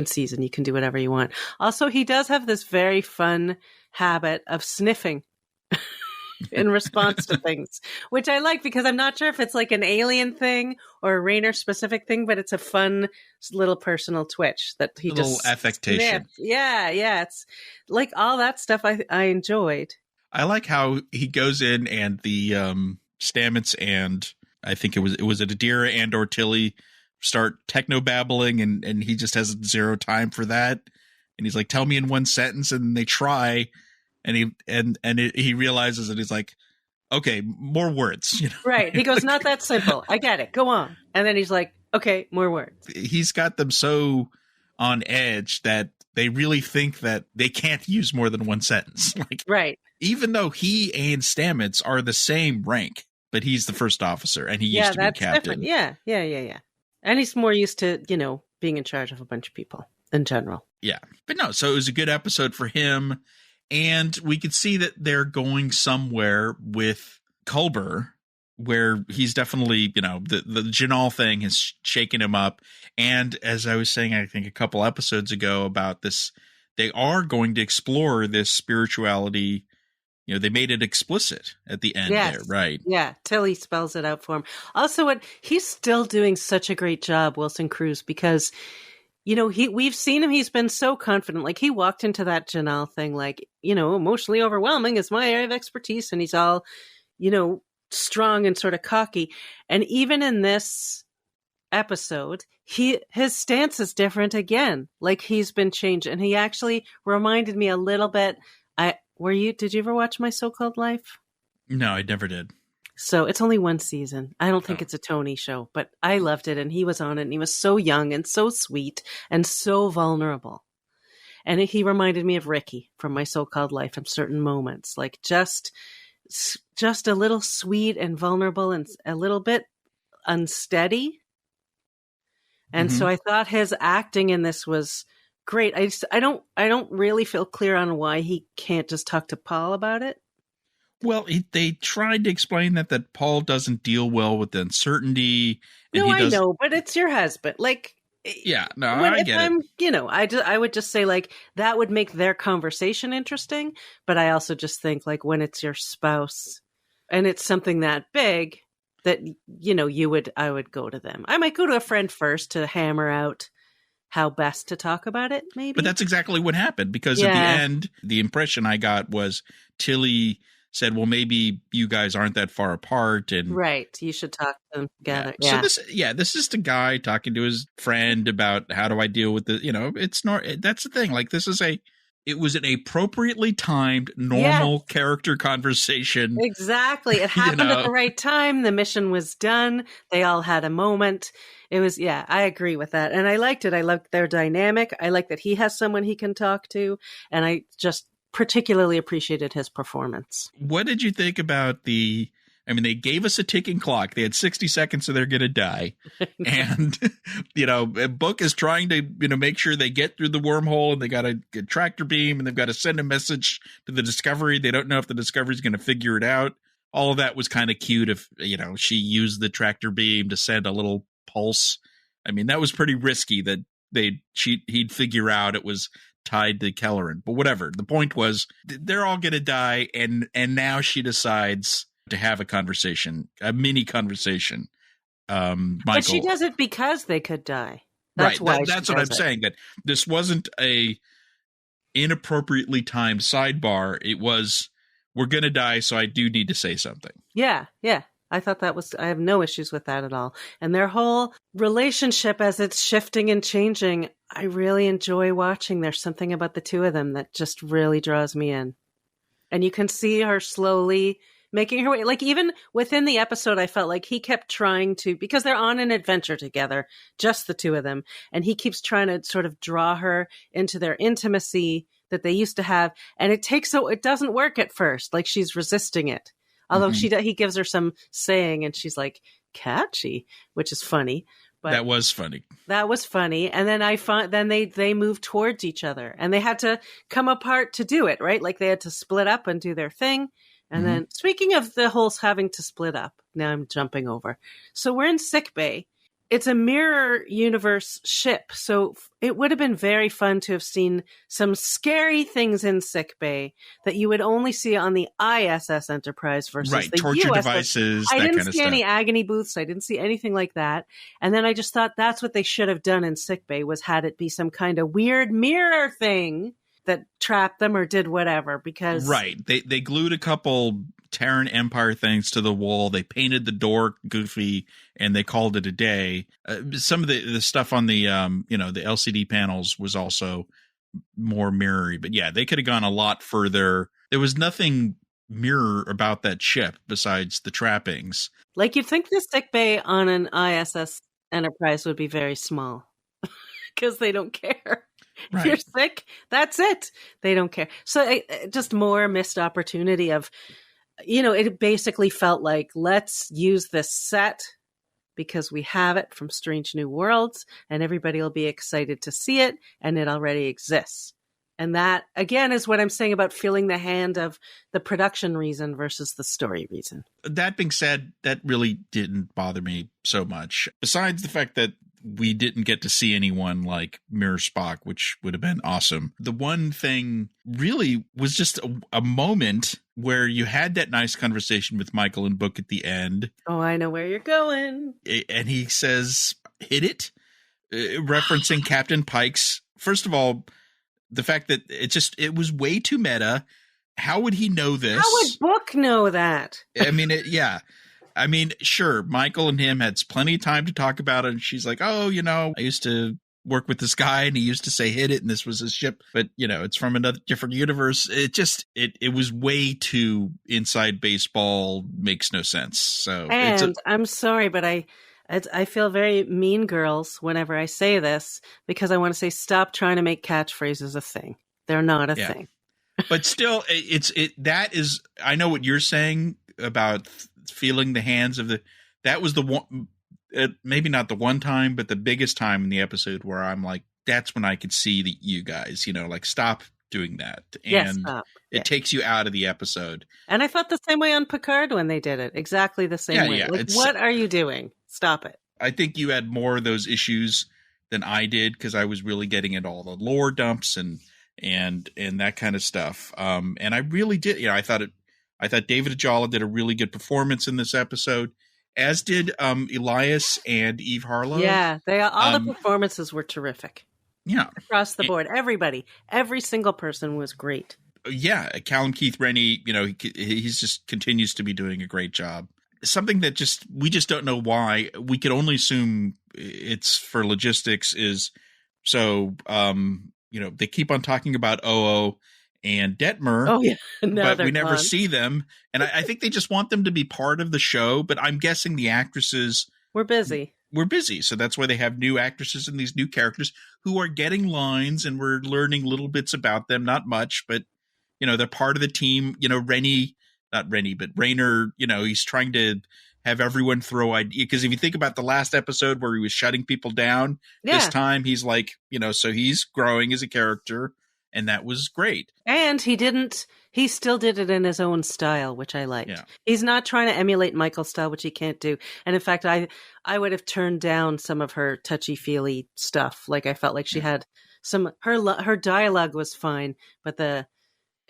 season. You can do whatever you want. Also, he does have this very fun habit of sniffing in response to things, which I like because I'm not sure if it's like an alien thing or a Rayner specific thing, but it's a fun little personal twitch that he just little affectation. Sniffs. Yeah. It's like all that stuff I enjoyed. I like how he goes in and the Stamets and I think it was Adira and or Tilly start techno babbling and he just has zero time for that. And he's like, tell me in one sentence, and they try. And he realizes that he's like, okay, more words. You know? Right. He goes, not that simple. I get it. Go on. And then he's like, okay, more words. He's got them so on edge that they really think that they can't use more than one sentence. Like, right. Even though he and Stamets are the same rank, but he's the first officer and he used to be captain. Different. Yeah. And he's more used to, you know, being in charge of a bunch of people in general. Yeah. But no, so it was a good episode for him. And we could see that they're going somewhere with Culber, where he's definitely, you know, the Janal thing has shaken him up. And as I was saying, I think a couple episodes ago about this, they are going to explore this spirituality. You know, they made it explicit at the end there, right? Yeah, Tilly spells it out for him. Also, he's still doing such a great job, Wilson Cruz, because, you know, we've seen him. He's been so confident. Like, he walked into that Janal thing, like, you know, emotionally overwhelming is my area of expertise. And he's all, you know, strong and sort of cocky. And even in this episode, his stance is different again. Like, he's been changed. And he actually reminded me a little bit. Did you ever watch My So-Called Life? No, I never did. So it's only one season. I don't think it's a Tony show, but I loved it. And he was on it and he was so young and so sweet and so vulnerable. And he reminded me of Ricky from My So-Called Life in certain moments, like just just a little sweet and vulnerable and a little bit unsteady. And so I thought his acting in this was great. I don't really feel clear on why he can't just talk to Paul about it. Well, they tried to explain that Paul doesn't deal well with the uncertainty. And I know, but it's your husband. Like, yeah, no, I get it. I would just say like that would make their conversation interesting. But I also just think like when it's your spouse and it's something that big that, I would go to them. I might go to a friend first to hammer out how best to talk about it, maybe. But that's exactly what happened, because at the end, the impression I got was Tilly said, well, maybe you guys aren't that far apart. And right. You should talk to them together. Yeah. So this is the guy talking to his friend about how do I deal with the, it's not, that's the thing. Like it was an appropriately timed, normal character conversation. Exactly. It happened at the right time. The mission was done. They all had a moment. It was, I agree with that. And I liked it. I liked their dynamic. I like that he has someone he can talk to. And I just particularly appreciated his performance. What did you think about they gave us a ticking clock. They had 60 seconds, so they're going to die. And, Book is trying to, make sure they get through the wormhole, and they got a tractor beam, and they've got to send a message to the Discovery. They don't know if the Discovery is going to figure it out. All of that was kind of cute if, she used the tractor beam to send a little pulse. I mean, that was pretty risky that he'd figure out it was tied to Kelleran, but whatever. The point was they're all going to die. And now she decides to have a mini conversation. Michael. But she does it because they could die. That's right. Why that's what I'm saying, that this wasn't a inappropriately timed sidebar. It was, we're going to die. So I do need to say something. Yeah. Yeah. I thought I have no issues with that at all. And their whole relationship as it's shifting and changing, I really enjoy watching. There's something about the two of them that just really draws me in. And you can see her slowly making her way. Like even within the episode, I felt like he kept trying to, because they're on an adventure together, just the two of them. And he keeps trying to sort of draw her into their intimacy that they used to have. And it doesn't work at first. Like she's resisting it. Although he gives her some saying and she's like, catchy, which is funny. But that was funny. And then they moved towards each other and they had to come apart to do it, right? Like they had to split up and do their thing. And then speaking of the whole having to split up, now I'm jumping over. So we're in sickbay. It's a mirror universe ship. So it would have been very fun to have seen some scary things in sickbay that you would only see on the ISS Enterprise versus the torture USS. devices, I that didn't kind of see stuff. any agony booths. I didn't see anything like that. And then I just thought that's what they should have done in sickbay, was had it be some kind of weird mirror thing that trapped them or did whatever, because they glued a couple Terran Empire things to the wall. They painted the door goofy and they called it a day. Some of the stuff on the the LCD panels was also more mirrory, but they could have gone a lot further. There was nothing mirror about that ship besides the trappings. Like you'd think the sickbay on an ISS Enterprise would be very small because they don't care. Right. If you're sick, that's it. They don't care. So just more missed opportunity of, it basically felt like, let's use this set because we have it from Strange New Worlds and everybody will be excited to see it and it already exists. And that, again, is what I'm saying about feeling the hand of the production reason versus the story reason. That being said, that really didn't bother me so much. Besides the fact that we didn't get to see anyone like Mirror Spock, which would have been awesome. The one thing really was just a moment where you had that nice conversation with Michael and Book at the end. Oh, I know where you're going. And he says, hit it, referencing Captain Pike's. First of all, the fact that it was way too meta. How would he know this? How would Book know that? I mean, sure, Michael and him had plenty of time to talk about it. And she's like, oh, I used to work with this guy and he used to say hit it and this was his ship. But, it's from another different universe. It was way too inside baseball, makes no sense. So, I'm sorry, but I feel very Mean Girls whenever I say this because I want to say stop trying to make catchphrases a thing. They're not a thing. But still, that is, I know what you're saying about feeling the hands of that was the one, maybe not the one time, but the biggest time in the episode where I'm like, that's when I could see you guys, like, stop doing that. And it takes you out of the episode. And I felt the same way on Picard when they did it. Exactly the same way. Yeah. Like, what are you doing? Stop it. I think you had more of those issues than I did, because I was really getting into all the lore dumps and that kind of stuff. And I really did, I thought David Ajala did a really good performance in this episode, as did Elias and Eve Harlow. Yeah, all the performances were terrific. Yeah. Across the board. Everybody. Every single person was great. Yeah. Callum Keith Rennie, he's just continues to be doing a great job. Something that we just don't know why. We could only assume it's for logistics is so, they keep on talking about OO and Detmer. Oh, yeah. But we never see them. And I think they just want them to be part of the show. But I'm guessing the actresses were busy. So that's why they have new actresses and these new characters who are getting lines, and we're learning little bits about them. Not much, but, they're part of the team. Raynor, he's trying to have everyone throw idea. Because if you think about the last episode where he was shutting people down, this time he's like, so he's growing as a character. And that was great. And he still did it in his own style, which I liked. Yeah. He's not trying to emulate Michael's style, which he can't do. And in fact, I would have turned down some of her touchy-feely stuff. Like, I felt like she had her dialogue was fine, but it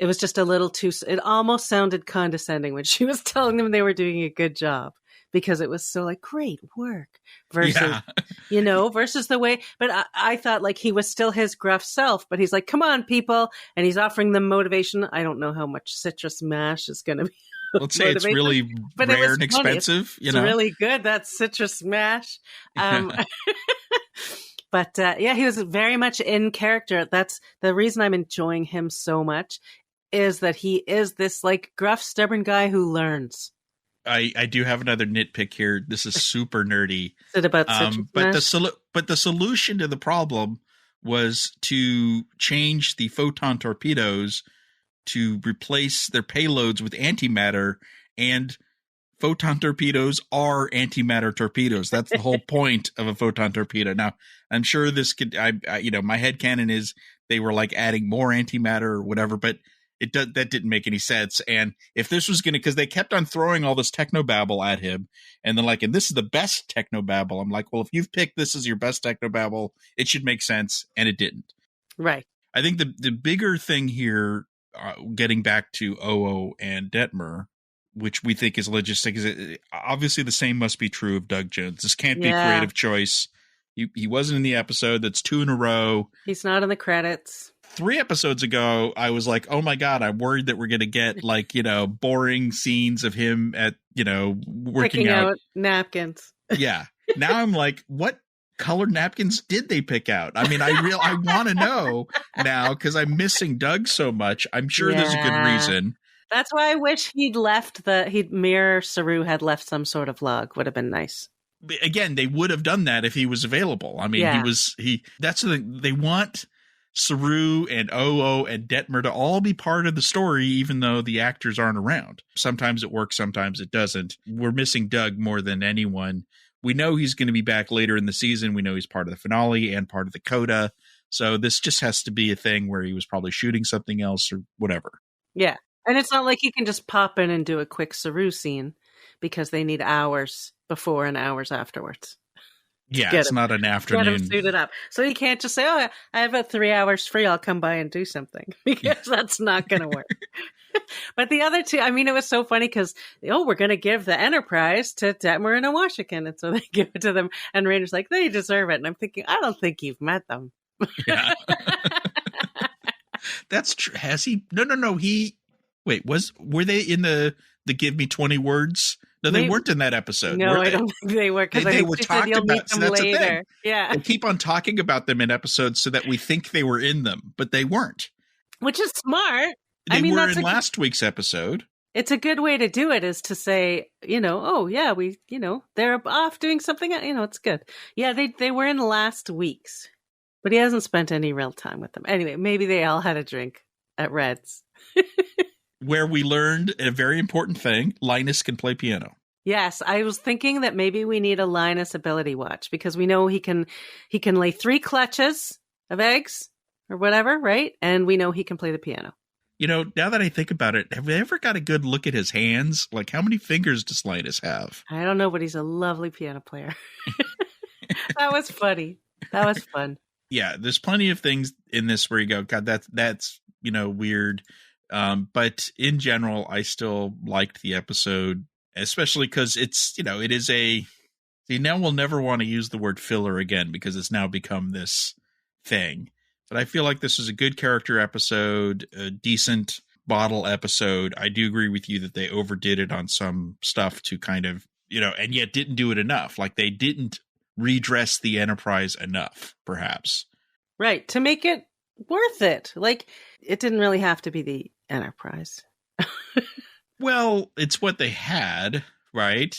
was just a little too, it almost sounded condescending when she was telling them they were doing a good job. Because it was so like, great work versus, versus the way. But I thought like he was still his gruff self, but he's like, come on, people. And he's offering them motivation. I don't know how much citrus mash is going to be. Let's say it's really rare and expensive. It's really good. That citrus mash. But he was very much in character. That's the reason I'm enjoying him so much, is that he is this like gruff, stubborn guy who learns. I do have another nitpick here. This is super nerdy. Is it about but the solution to the problem was to change the photon torpedoes to replace their payloads with antimatter, and photon torpedoes are antimatter torpedoes. That's the whole point of a photon torpedo. Now, I'm sure this could, my headcanon is they were like adding more antimatter or whatever, but that didn't make any sense. And if this was because they kept on throwing all this technobabble at him, and then and this is the best technobabble. I'm like, well, if you've picked this as your best technobabble, it should make sense, and it didn't. Right. I think the bigger thing here, getting back to OO and Detmer, which we think is logistics, is obviously the same must be true of Doug Jones. This can't be a creative choice. He wasn't in the episode. That's 2 in a row. He's not in the credits. 3 episodes ago, I was like, oh my God, I'm worried that we're going to get boring scenes of him at, working picking out napkins. Yeah. Now I'm like, what color napkins did they pick out? I mean, I want to know now, because I'm missing Doug so much. I'm sure there's a good reason. That's why I wish Mirror Saru had left some sort of log. Would have been nice. Again, they would have done that if he was available. I mean, that's the thing. They want Saru and OO and Detmer to all be part of the story, even though the actors aren't around. Sometimes it works, sometimes it doesn't. We're missing Doug more than anyone. We know he's going to be back later in the season. We know he's part of the finale and part of the coda. So this just has to be a thing where he was probably shooting something else or whatever. Yeah. And it's not like you can just pop in and do a quick Saru scene, because they need hours before and hours afterwards. Yeah, it's not an afternoon. Get him suited up. So you can't just say, oh, I have about 3 hours free, I'll come by and do something, because that's not going to work. But the other two, I mean, it was so funny because, we're going to give the Enterprise to Detmer and Awashikon. And so they give it to them. And Rainer's like, they deserve it. And I'm thinking, I don't think you've met them. Yeah. That's true. Has he? No. Were they in the Give Me 20 Words? No, they weren't in that episode. No, I don't think they were, because they were talked about. So that's later. The thing. Yeah, they keep on talking about them in episodes so that we think they were in them, but they weren't. Which is smart. They were in last week's episode. It's a good way to do it, is to say, oh yeah, they're off doing something. It's good. Yeah, they were in last week's, but he hasn't spent any real time with them. Anyway, maybe they all had a drink at Red's. where we learned a very important thing. Linus can play piano. Yes, I was thinking that maybe we need a Linus ability watch because we know he can lay 3 clutches of eggs or whatever, right? And we know he can play the piano. You know, now that I think about it, have we ever got a good look at his hands? Like, how many fingers does Linus have? I don't know, but he's a lovely piano player. That was funny. That was fun. Yeah, there's plenty of things in this where you go, God, that's weird. But in general, I still liked the episode, especially because it's, it is now we'll never want to use the word filler again because it's now become this thing. But I feel like this is a good character episode, a decent bottle episode. I do agree with you that they overdid it on some stuff to kind of, and yet didn't do it enough. Like they didn't redress the Enterprise enough, perhaps. Right. To make it worth it. Like it didn't really have to be the Enterprise. Well, it's what they had, right?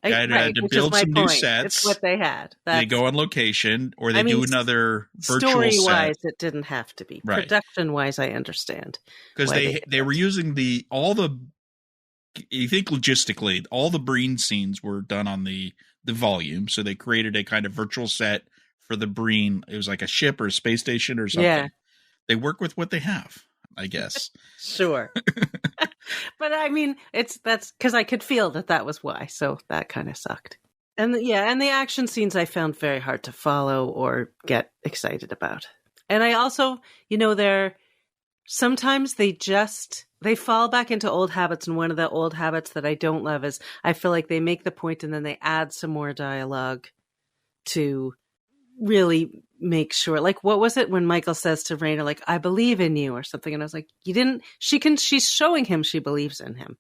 They had to which is build my some point. new sets. It's what they had. They go on location, or they do another virtual story-wise, set. it didn't have to be. Right. Production-wise, I understand. Because they were using you think logistically, all the Breen scenes were done on the volume, so they created a kind of virtual set for the Breen. It was like a ship or a space station or something. Yeah. They work with what they have, I guess. Sure. But I mean, that's because I could feel that was why. So that kind of sucked. And the action scenes I found very hard to follow or get excited about. And I also, sometimes they fall back into old habits. And one of the old habits that I don't love is I feel like they make the point and then they add some more dialogue to really make sure. Like, what was it when Michael says to Raynor, like, I believe in you or something? And I was like, she's showing him she believes in him.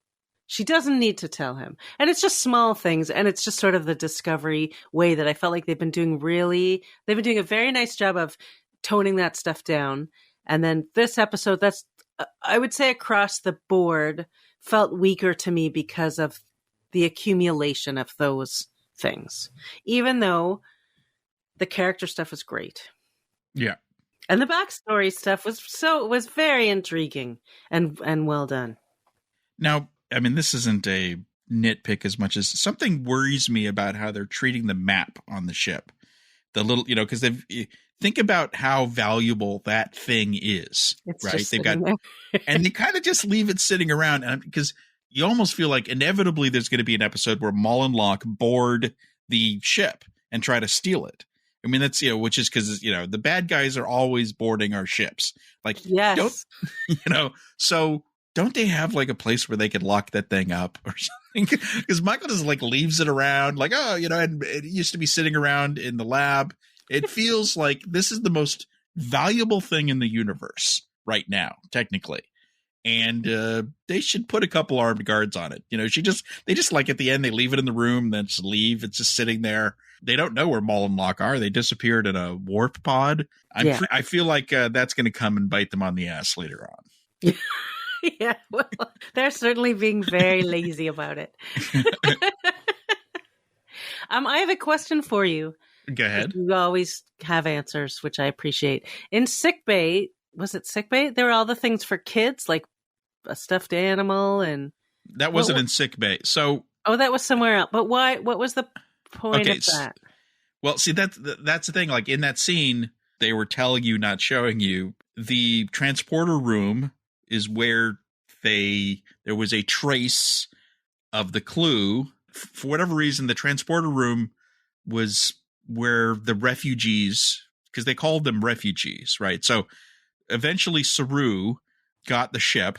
She doesn't need to tell him. And it's just small things. And it's just sort of the Discovery way that I felt like they've been doing a very nice job of toning that stuff down. And then this episode, that's, I would say across the board, felt weaker to me because of the accumulation of those things. Even though the character stuff was great. Yeah. And the backstory stuff was very intriguing and well done. Now, I mean, this isn't a nitpick as much as something worries me about how they're treating the map on the ship. The little, because think about how valuable that thing is, it's right? They've got, and they kind of just leave it sitting around because you almost feel like inevitably there's going to be an episode where Moll and L'ak board the ship and try to steal it. I mean, that's, which is because, the bad guys are always boarding our ships. Like, yes. So don't they have like a place where they could lock that thing up or something? Because Michael just like leaves it around like, and it used to be sitting around in the lab. It feels like this is the most valuable thing in the universe right now, technically. And they should put a couple armed guards on it. They just like at the end, they leave it in the room, then just leave. It's just sitting there. They don't know where Moll and L'ak are. They disappeared in a warp pod. I feel like that's going to come and bite them on the ass later on. Yeah, well, they're certainly being very lazy about it. I have a question for you. Go ahead. You always have answers, which I appreciate. In sickbay, was it sickbay? There were all the things for kids, like a stuffed animal and... That wasn't in sickbay. So... Oh, that was somewhere else. But why? What was the point of that? Well, see, that's the thing. Like in that scene, they were telling you, not showing you. The transporter room is where there was a trace of the clue. For whatever reason, the transporter room was where the refugees, because they called them refugees, right? So eventually Saru got the ship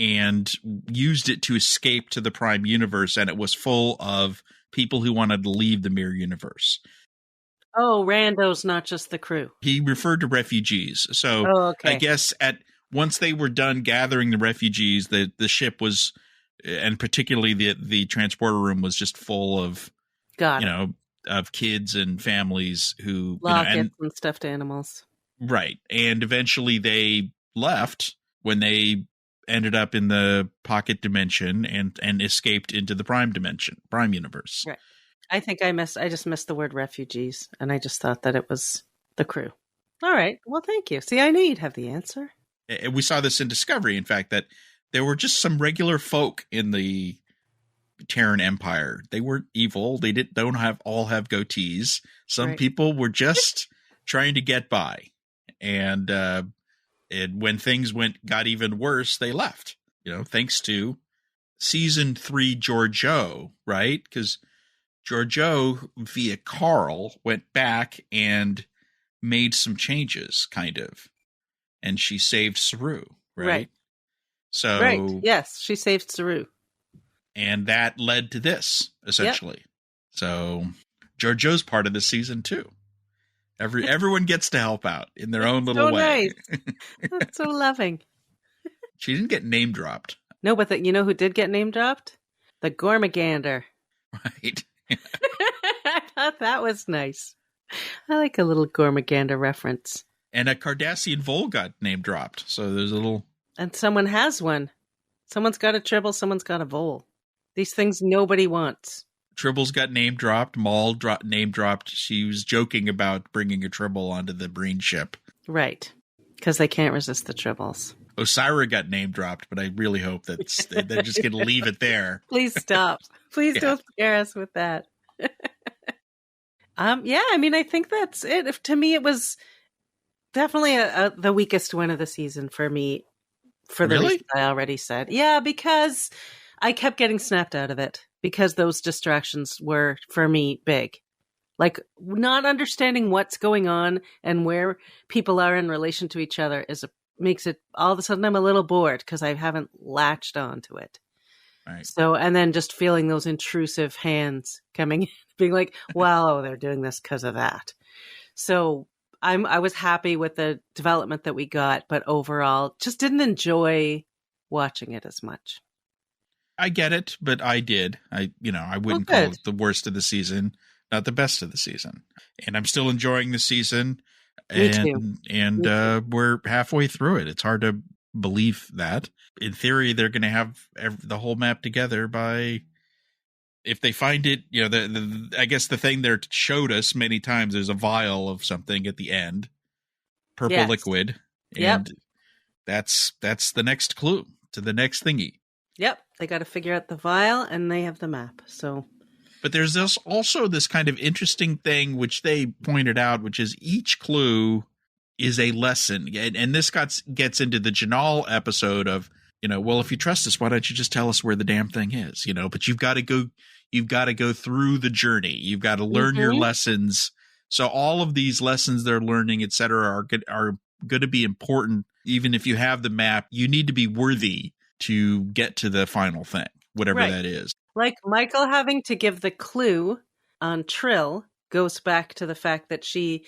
and used it to escape to the Prime universe, and it was full of people who wanted to leave the Mirror universe. Oh, randos, not just the crew. He referred to refugees. So okay. I guess once they were done gathering the refugees, the ship was, and particularly the transporter room was just full of, of kids and families who, and stuffed animals. Right. And eventually they left when they ended up in the pocket dimension and escaped into the Prime dimension, Prime universe. Right. I think I just missed the word refugees, and I just thought that it was the crew. All right. Well, thank you. See, I knew you'd have the answer. and we saw this in Discovery, in fact, that there were just some regular folk in the Terran Empire. They weren't evil. They don't all have goatees. Some people were just trying to get by. And when things got even worse, they left, thanks to season 3 Georgiou, right? Because Georgiou via Carl went back and made some changes, kind of. And she saved Saru, right? So, right. Yes, she saved Saru. And that led to this, essentially. Yep. So Georgiou's part of the season too. Everyone gets to help out in their own little way. Nice. That's so loving. She didn't get name dropped. No, but you know who did get name dropped? The Gormagander. Right. I thought that was nice. I like a little Gormagander reference. And a Cardassian Vole got name dropped. So there's a little... And someone has one. Someone's got a Tribble, someone's got a Vole. These things nobody wants. Tribble's got name dropped. Moll name dropped. She was joking about bringing a Tribble onto the Breen ship. Right. Because they can't resist the Tribbles. Osira got name dropped, but I really hope that they're just going to leave it there. Please stop. Please don't scare us with that. I think that's it. To me, it was definitely the weakest one of the season for me. For the reasons I already said. Yeah, because I kept getting snapped out of it because those distractions were, for me, big. Like, not understanding what's going on and where people are in relation to each other makes it, all of a sudden, I'm a little bored because I haven't latched onto it. Right. So, and then just feeling those intrusive hands coming in, being like, well, they're doing this because of that. So I was happy with the development that we got, but overall just didn't enjoy watching it as much. I get it, but I did. I wouldn't call it the worst of the season, not the best of the season. And I'm still enjoying the season. Me too. And we're halfway through it. It's hard to believe that. In theory, they're going to have the whole map together by... If they find it, I guess the thing they showed us many times, there's a vial of something at the end, purple liquid, and that's the next clue to the next thingy. Yep, they got to figure out the vial, and they have the map. So, but there's also this kind of interesting thing which they pointed out, which is each clue is a lesson, and this gets into the Janal episode of. Well, if you trust us, why don't you just tell us where the damn thing is? But you've got to go through the journey. You've got to learn your lessons. So all of these lessons they're learning, et cetera, are going to be important. Even if you have the map, you need to be worthy to get to the final thing, whatever that is. Like Michael having to give the clue on Trill goes back to the fact that she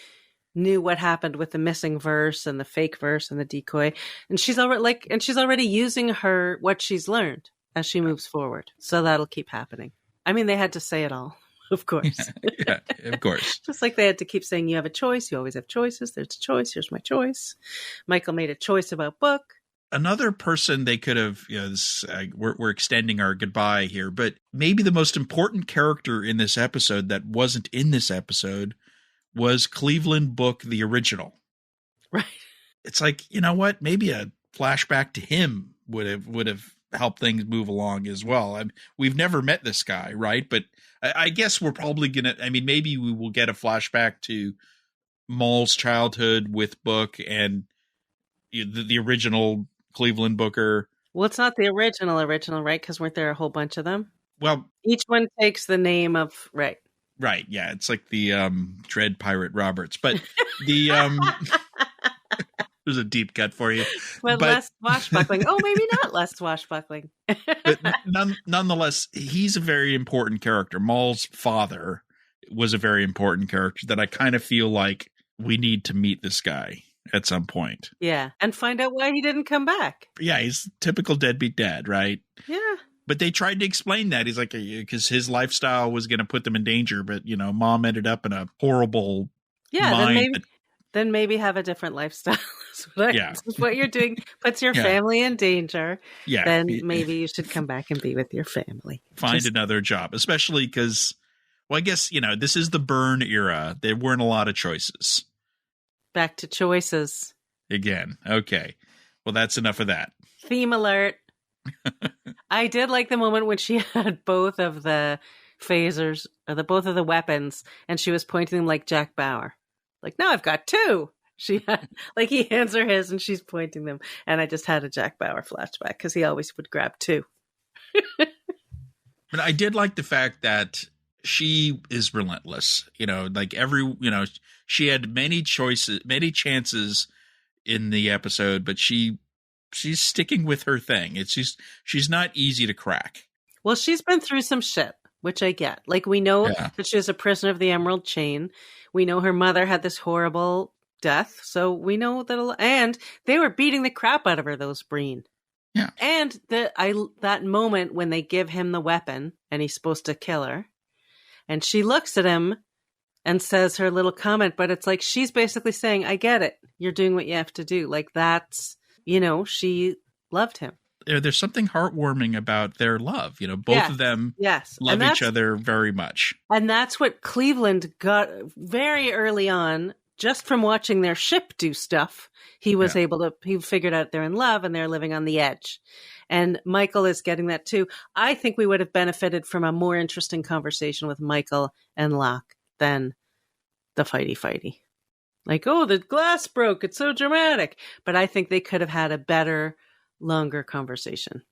knew what happened with the missing verse and the fake verse and the decoy, and she's already using what she's learned as she moves forward. So that'll keep happening. I mean, they had to say it all, of course. Yeah, of course. Just like they had to keep saying, you have a choice. You always have choices. There's a choice. Here's my choice. Michael made a choice about Book. Another person they could have, we're extending our goodbye here, but maybe the most important character in this episode that wasn't in this episode was Cleveland Book, the original. Right. It's like, you know what? Maybe a flashback to him would have helped things move along as well. We've never met this guy, right? But I guess we're probably maybe we will get a flashback to Moll's childhood with Book and the original Cleveland Booker. Well, it's not the original, right? Because weren't there a whole bunch of them? Well, each one takes the name of, right. Right, yeah, it's like the Dread Pirate Roberts, but the there's a deep cut for you, but less swashbuckling. Oh, maybe not less swashbuckling. But nonetheless, he's a very important character. Moll's father was a very important character that I kind of feel like we need to meet this guy at some point. Yeah, and find out why he didn't come back. Yeah, he's typical deadbeat dad, right? Yeah. But they tried to explain that. He's like, because his lifestyle was going to put them in danger. But, mom ended up in a horrible mind. Then maybe have a different lifestyle. What you're doing puts your family in danger. Yeah. Then maybe you should come back and be with your family. Find another job, especially because, I guess, this is the Byrne era. There weren't a lot of choices. Back to choices. Again. Okay. Well, that's enough of that. Theme alert. I did like the moment when she had both of the phasers, or both of the weapons, and she was pointing them like Jack Bauer. Like, now I've got two. She had, like, he hands her his and she's pointing them. And I just had a Jack Bauer flashback because he always would grab two. But I did like the fact that she is relentless. Like she had many chances in the episode, but she's sticking with her thing. She's not easy to crack. Well, she's been through some shit, which I get. Like, we know that she was a prisoner of the Emerald Chain. We know her mother had this horrible death. So we know that, and they were beating the crap out of her, those Breen. Yeah. And that moment when they give him the weapon and he's supposed to kill her, and she looks at him and says her little comment, but it's like she's basically saying, I get it. You're doing what you have to do. Like, that's, she loved him. There's something heartwarming about their love. Both of them love each other very much. And that's what Cleveland got very early on, just from watching their ship do stuff. He was he figured out they're in love and they're living on the edge. And Michael is getting that too. I think we would have benefited from a more interesting conversation with Michael and L'ak than the fighty. Like, oh, the glass broke. It's so dramatic. But I think they could have had a better, longer conversation.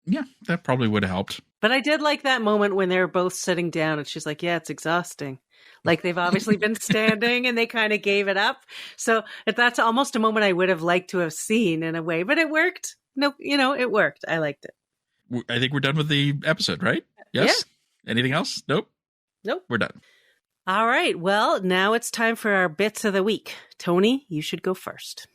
Yeah, that probably would have helped. But I did like that moment when they were both sitting down and she's like, yeah, it's exhausting. Like, they've obviously been standing and they kind of gave it up. So that's almost a moment I would have liked to have seen in a way, but it worked. No, it worked. I liked it. I think we're done with the episode, right? Yes. Yeah. Anything else? Nope. We're done. All right. Well, now it's time for our bits of the week. Tony, you should go first.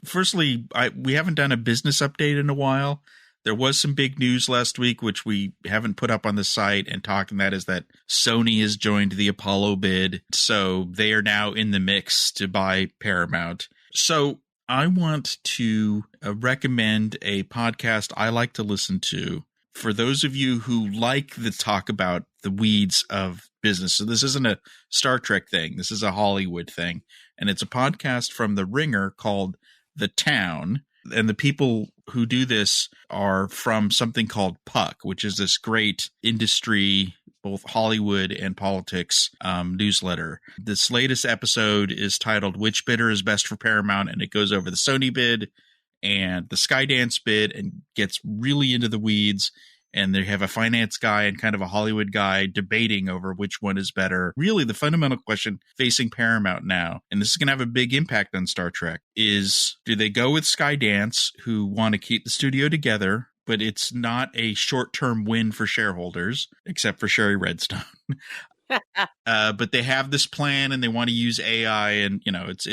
Firstly, we haven't done a business update in a while. There was some big news last week, which we haven't put up on the site, and that is that Sony has joined the Apollo bid. So they are now in the mix to buy Paramount. So I want to recommend a podcast I like to listen to for those of you who like the talk about the weeds of business. So this isn't a Star Trek thing. This is a Hollywood thing. And it's a podcast from The Ringer called The Town. And the people who do this are from something called Puck, which is this great industry, both Hollywood and politics newsletter. This latest episode is titled Which Bidder is Best for Paramount? And it goes over the Sony bid and the Skydance bid and gets really into the weeds. And they have a finance guy and kind of a Hollywood guy debating over which one is better. Really, the fundamental question facing Paramount now, and this is going to have a big impact on Star Trek, is do they go with Skydance, who want to keep the studio together, but it's not a short-term win for shareholders, except for Sherry Redstone. But they have this plan and they want to use AI, and but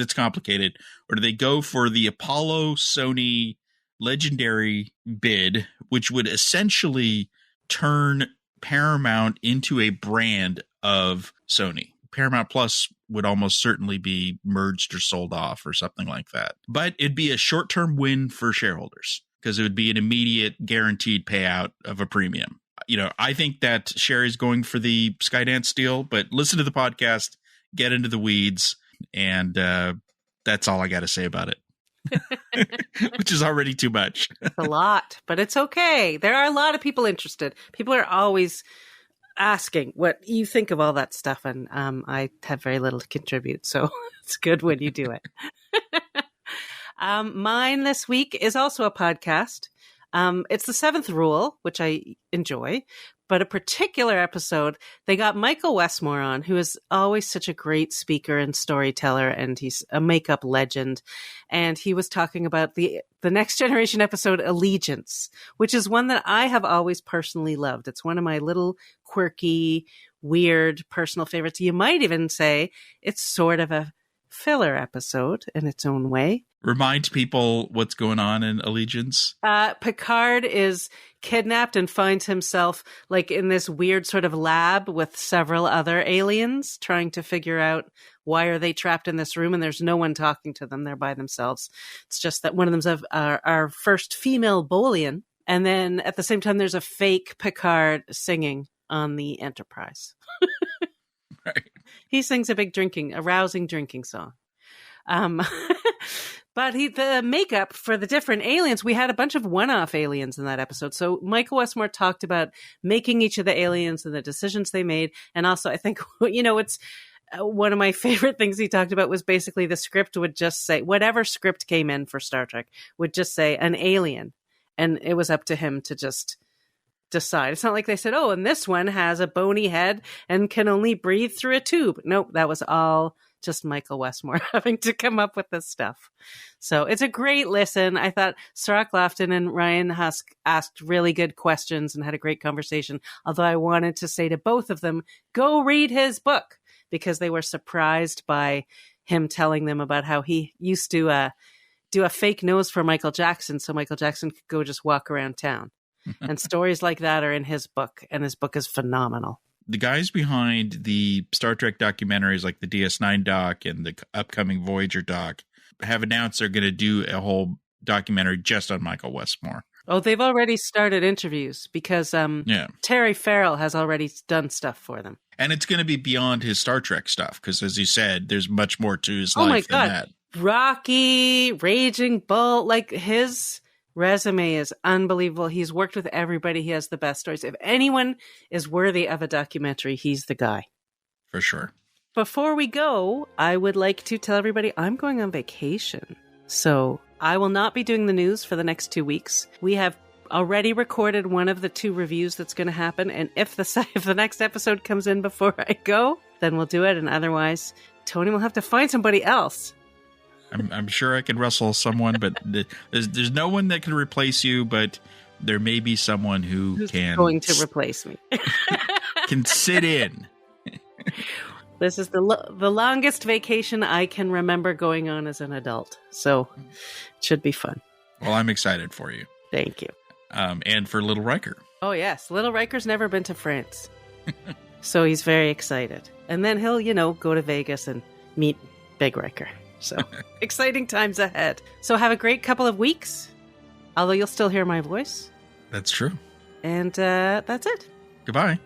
it's complicated. Or do they go for the Apollo Sony legendary bid, which would essentially turn Paramount into a brand of Sony? Paramount Plus would almost certainly be merged or sold off or something like that. But it'd be a short-term win for shareholders because it would be an immediate guaranteed payout of a premium. I think that Sherry's going for the Skydance deal, but listen to the podcast, get into the weeds, and that's all I got to say about it. Which is already too much. It's a lot, but it's okay. There are a lot of people interested. People are always asking what you think of all that stuff, and I have very little to contribute, so it's good when you do it. Mine this week is also a podcast. It's The Seventh Rule, which I enjoy, but a particular episode, they got Michael Westmore on, who is always such a great speaker and storyteller, and he's a makeup legend. And he was talking about the Next Generation episode, Allegiance, which is one that I have always personally loved. It's one of my little quirky, weird personal favorites. You might even say it's sort of a filler episode in its own way. Remind people what's going on in Allegiance. Picard is kidnapped and finds himself like in this weird sort of lab with several other aliens trying to figure out why are they trapped in this room, and there's no one talking to them. They're by themselves. It's just that one of them's our first female Bolian. And then at the same time, there's a fake Picard singing on the Enterprise. Right. He sings a rousing drinking song. But the makeup for the different aliens, we had a bunch of one-off aliens in that episode. So Michael Westmore talked about making each of the aliens and the decisions they made. And also, I think, it's one of my favorite things he talked about was basically the script would just say, whatever script came in for Star Trek would just say an alien. And it was up to him to just decide. It's not like they said, oh, and this one has a bony head and can only breathe through a tube. Nope, that was all just Michael Westmore having to come up with this stuff. So it's a great listen. I thought Sirach Lofton and Ryan Husk asked really good questions and had a great conversation. Although I wanted to say to both of them, go read his book, because they were surprised by him telling them about how he used to do a fake nose for Michael Jackson so Michael Jackson could go just walk around town. And stories like that are in his book, and his book is phenomenal. The guys behind the Star Trek documentaries like the DS9 doc and the upcoming Voyager doc have announced they're going to do a whole documentary just on Michael Westmore. Oh, they've already started interviews because Terry Farrell has already done stuff for them. And it's going to be beyond his Star Trek stuff because, as you said, there's much more to his life than that. Rocky, Raging Bull, like his resume is unbelievable. He's worked with everybody. He has the best stories. If anyone is worthy of a documentary, he's the guy. For sure. Before we go, I would like to tell everybody I'm going on vacation. So I will not be doing the news for the next 2 weeks. We have already recorded one of the 2 reviews that's going to happen. And if the next episode comes in before I go, then we'll do it. And otherwise, Tony will have to find somebody else. I'm sure I could wrestle someone, but there's no one that can replace you, but there may be someone who's going to replace me. Can sit in. This is the longest vacation I can remember going on as an adult, so it should be fun. Well, I'm excited for you. Thank you. And for Little Riker. Oh, yes. Little Riker's never been to France, so he's very excited. And then he'll, go to Vegas and meet Big Riker. So exciting times ahead. So have a great couple of weeks, although you'll still hear my voice. That's true. And that's it. Goodbye.